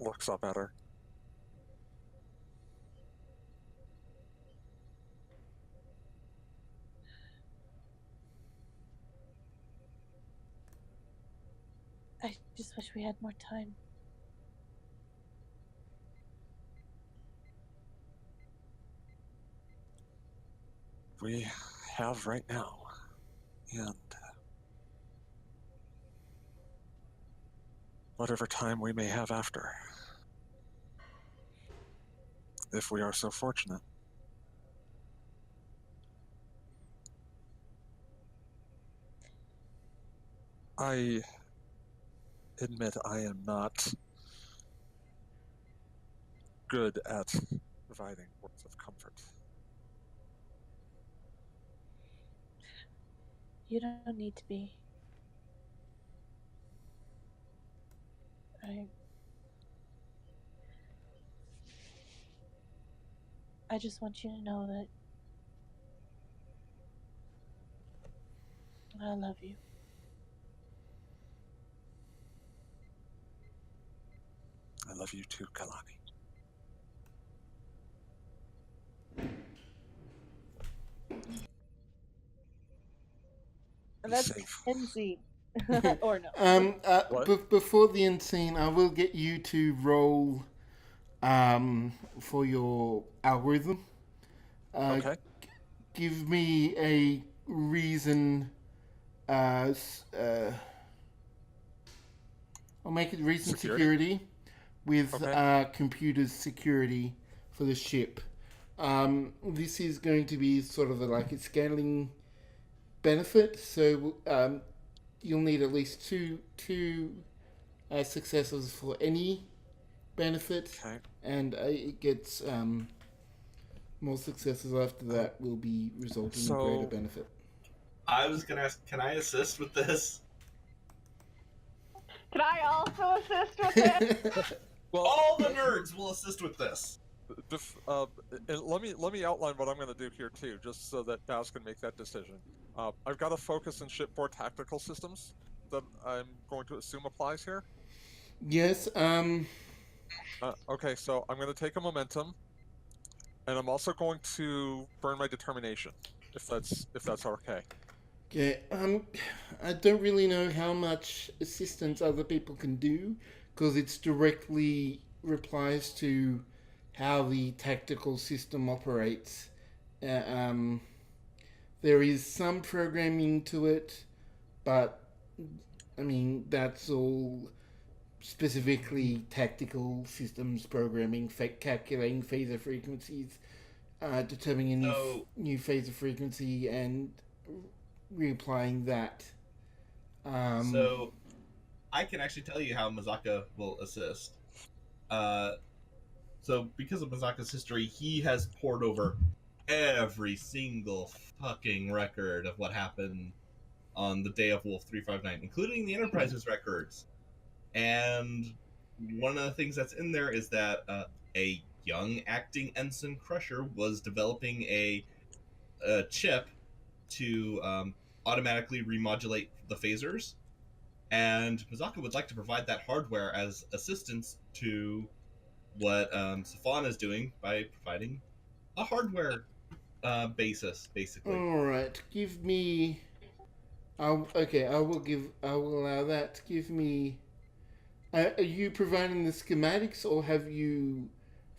Looks up at her. I just wish we had more time. We have right now, and whatever time we may have after, if we are so fortunate. I admit I am not good at providing words of comfort. You don't need to be. I just want you to know that I love you. I love you too, Kalani. Be That's safe. end scene. Or no. What? Before the end scene, I will get you to roll for your algorithm. Okay. Give me a reason. I'll make it reason security with Okay. computer's security for the ship. This is going to be sort of like a scaling benefit, so you'll need at least two successes for any benefit, Okay. and it gets more successes after that will be resulting in greater benefit. I was gonna ask, can I assist with this? Can I also assist with it? Well, All the nerds will assist with this. let me outline what I'm going to do here too, just so that Baz can make that decision. I've got a focus in shipboard tactical systems that I'm going to assume applies here. Yes. Okay, so I'm going to take a momentum, and I'm also going to burn my determination, if that's okay. Okay. I don't really know how much assistance other people can do because it's directly replies to how the tactical system operates. There is some programming to it, but I mean that's all specifically tactical systems programming, calculating phaser frequencies, determining a new phaser frequency, and reapplying that. So I can actually tell you how Mazaka will assist. So because of Mazaka's history, he has poured over every single fucking record of what happened on the day of Wolf 359, including the Enterprise's records. And one of the things that's in there is that a young acting Ensign Crusher was developing a chip to automatically remodulate the phasers. And Mazaka would like to provide that hardware as assistance to what Safan is doing by providing a hardware basis, basically. All right, give me. I will allow that. Give me Are you providing the schematics, or have you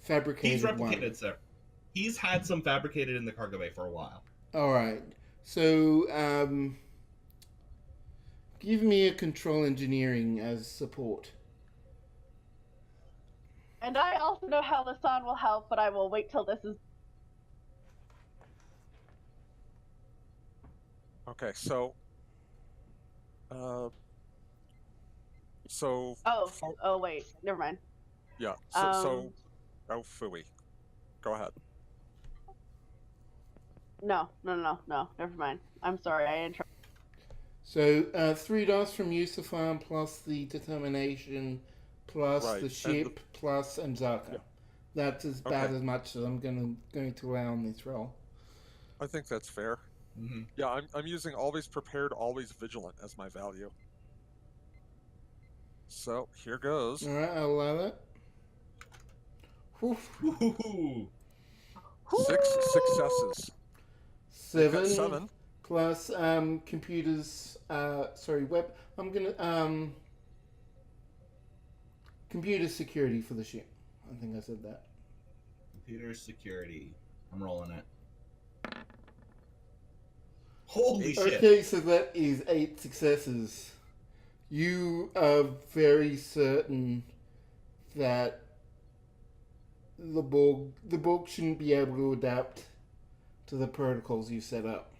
fabricated He's replicated, one? sir. He's had some fabricated in the cargo bay for a while. All right. So, give me a control engineering as support. And I also know how the sun will help, but I will wait till this is. Okay, so. So. Oh, wait. Never mind. Yeah. Oh, phooey. Go ahead. No. Never mind. I'm sorry. I interrupted. So, 3 dice from Yusufan plus the determination plus Right, the and ship plus Zaka. Yeah. That's about Okay. as much as I'm going to allow on this roll. I think that's fair. Mm-hmm. Yeah, I'm using always prepared, always vigilant as my value. So here goes. All right, I'll allow that. Oof. Ooh. 6 successes. I've got 7 7. plus computers. Web. I'm gonna computer security for the ship. I think I said that. Computer security. I'm rolling it. Holy shit! Okay, so that is 8 successes. You are very certain that the Borg shouldn't be able to adapt to the protocols you set up.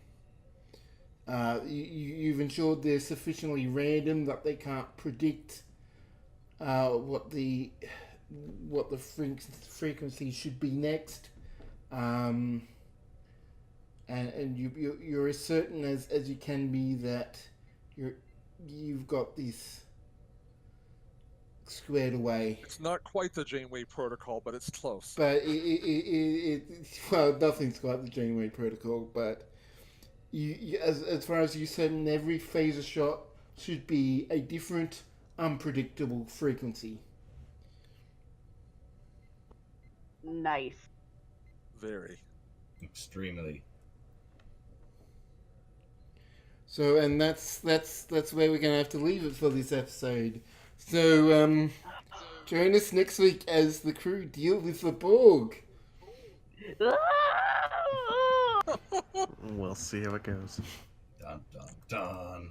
You've ensured they're sufficiently random that they can't predict what the frequency should be next, and you're as certain as you can be that you've got this squared away. It's not quite the Janeway protocol, but it's close. But well, nothing's quite the Janeway protocol. But you as far as you said, in every phaser shot should be a different, unpredictable frequency. Nice. Very. Extremely. So, and that's where we're gonna have to leave it for this episode. So, join us next week as the crew deal with the Borg. We'll see how it goes. Dun dun dun.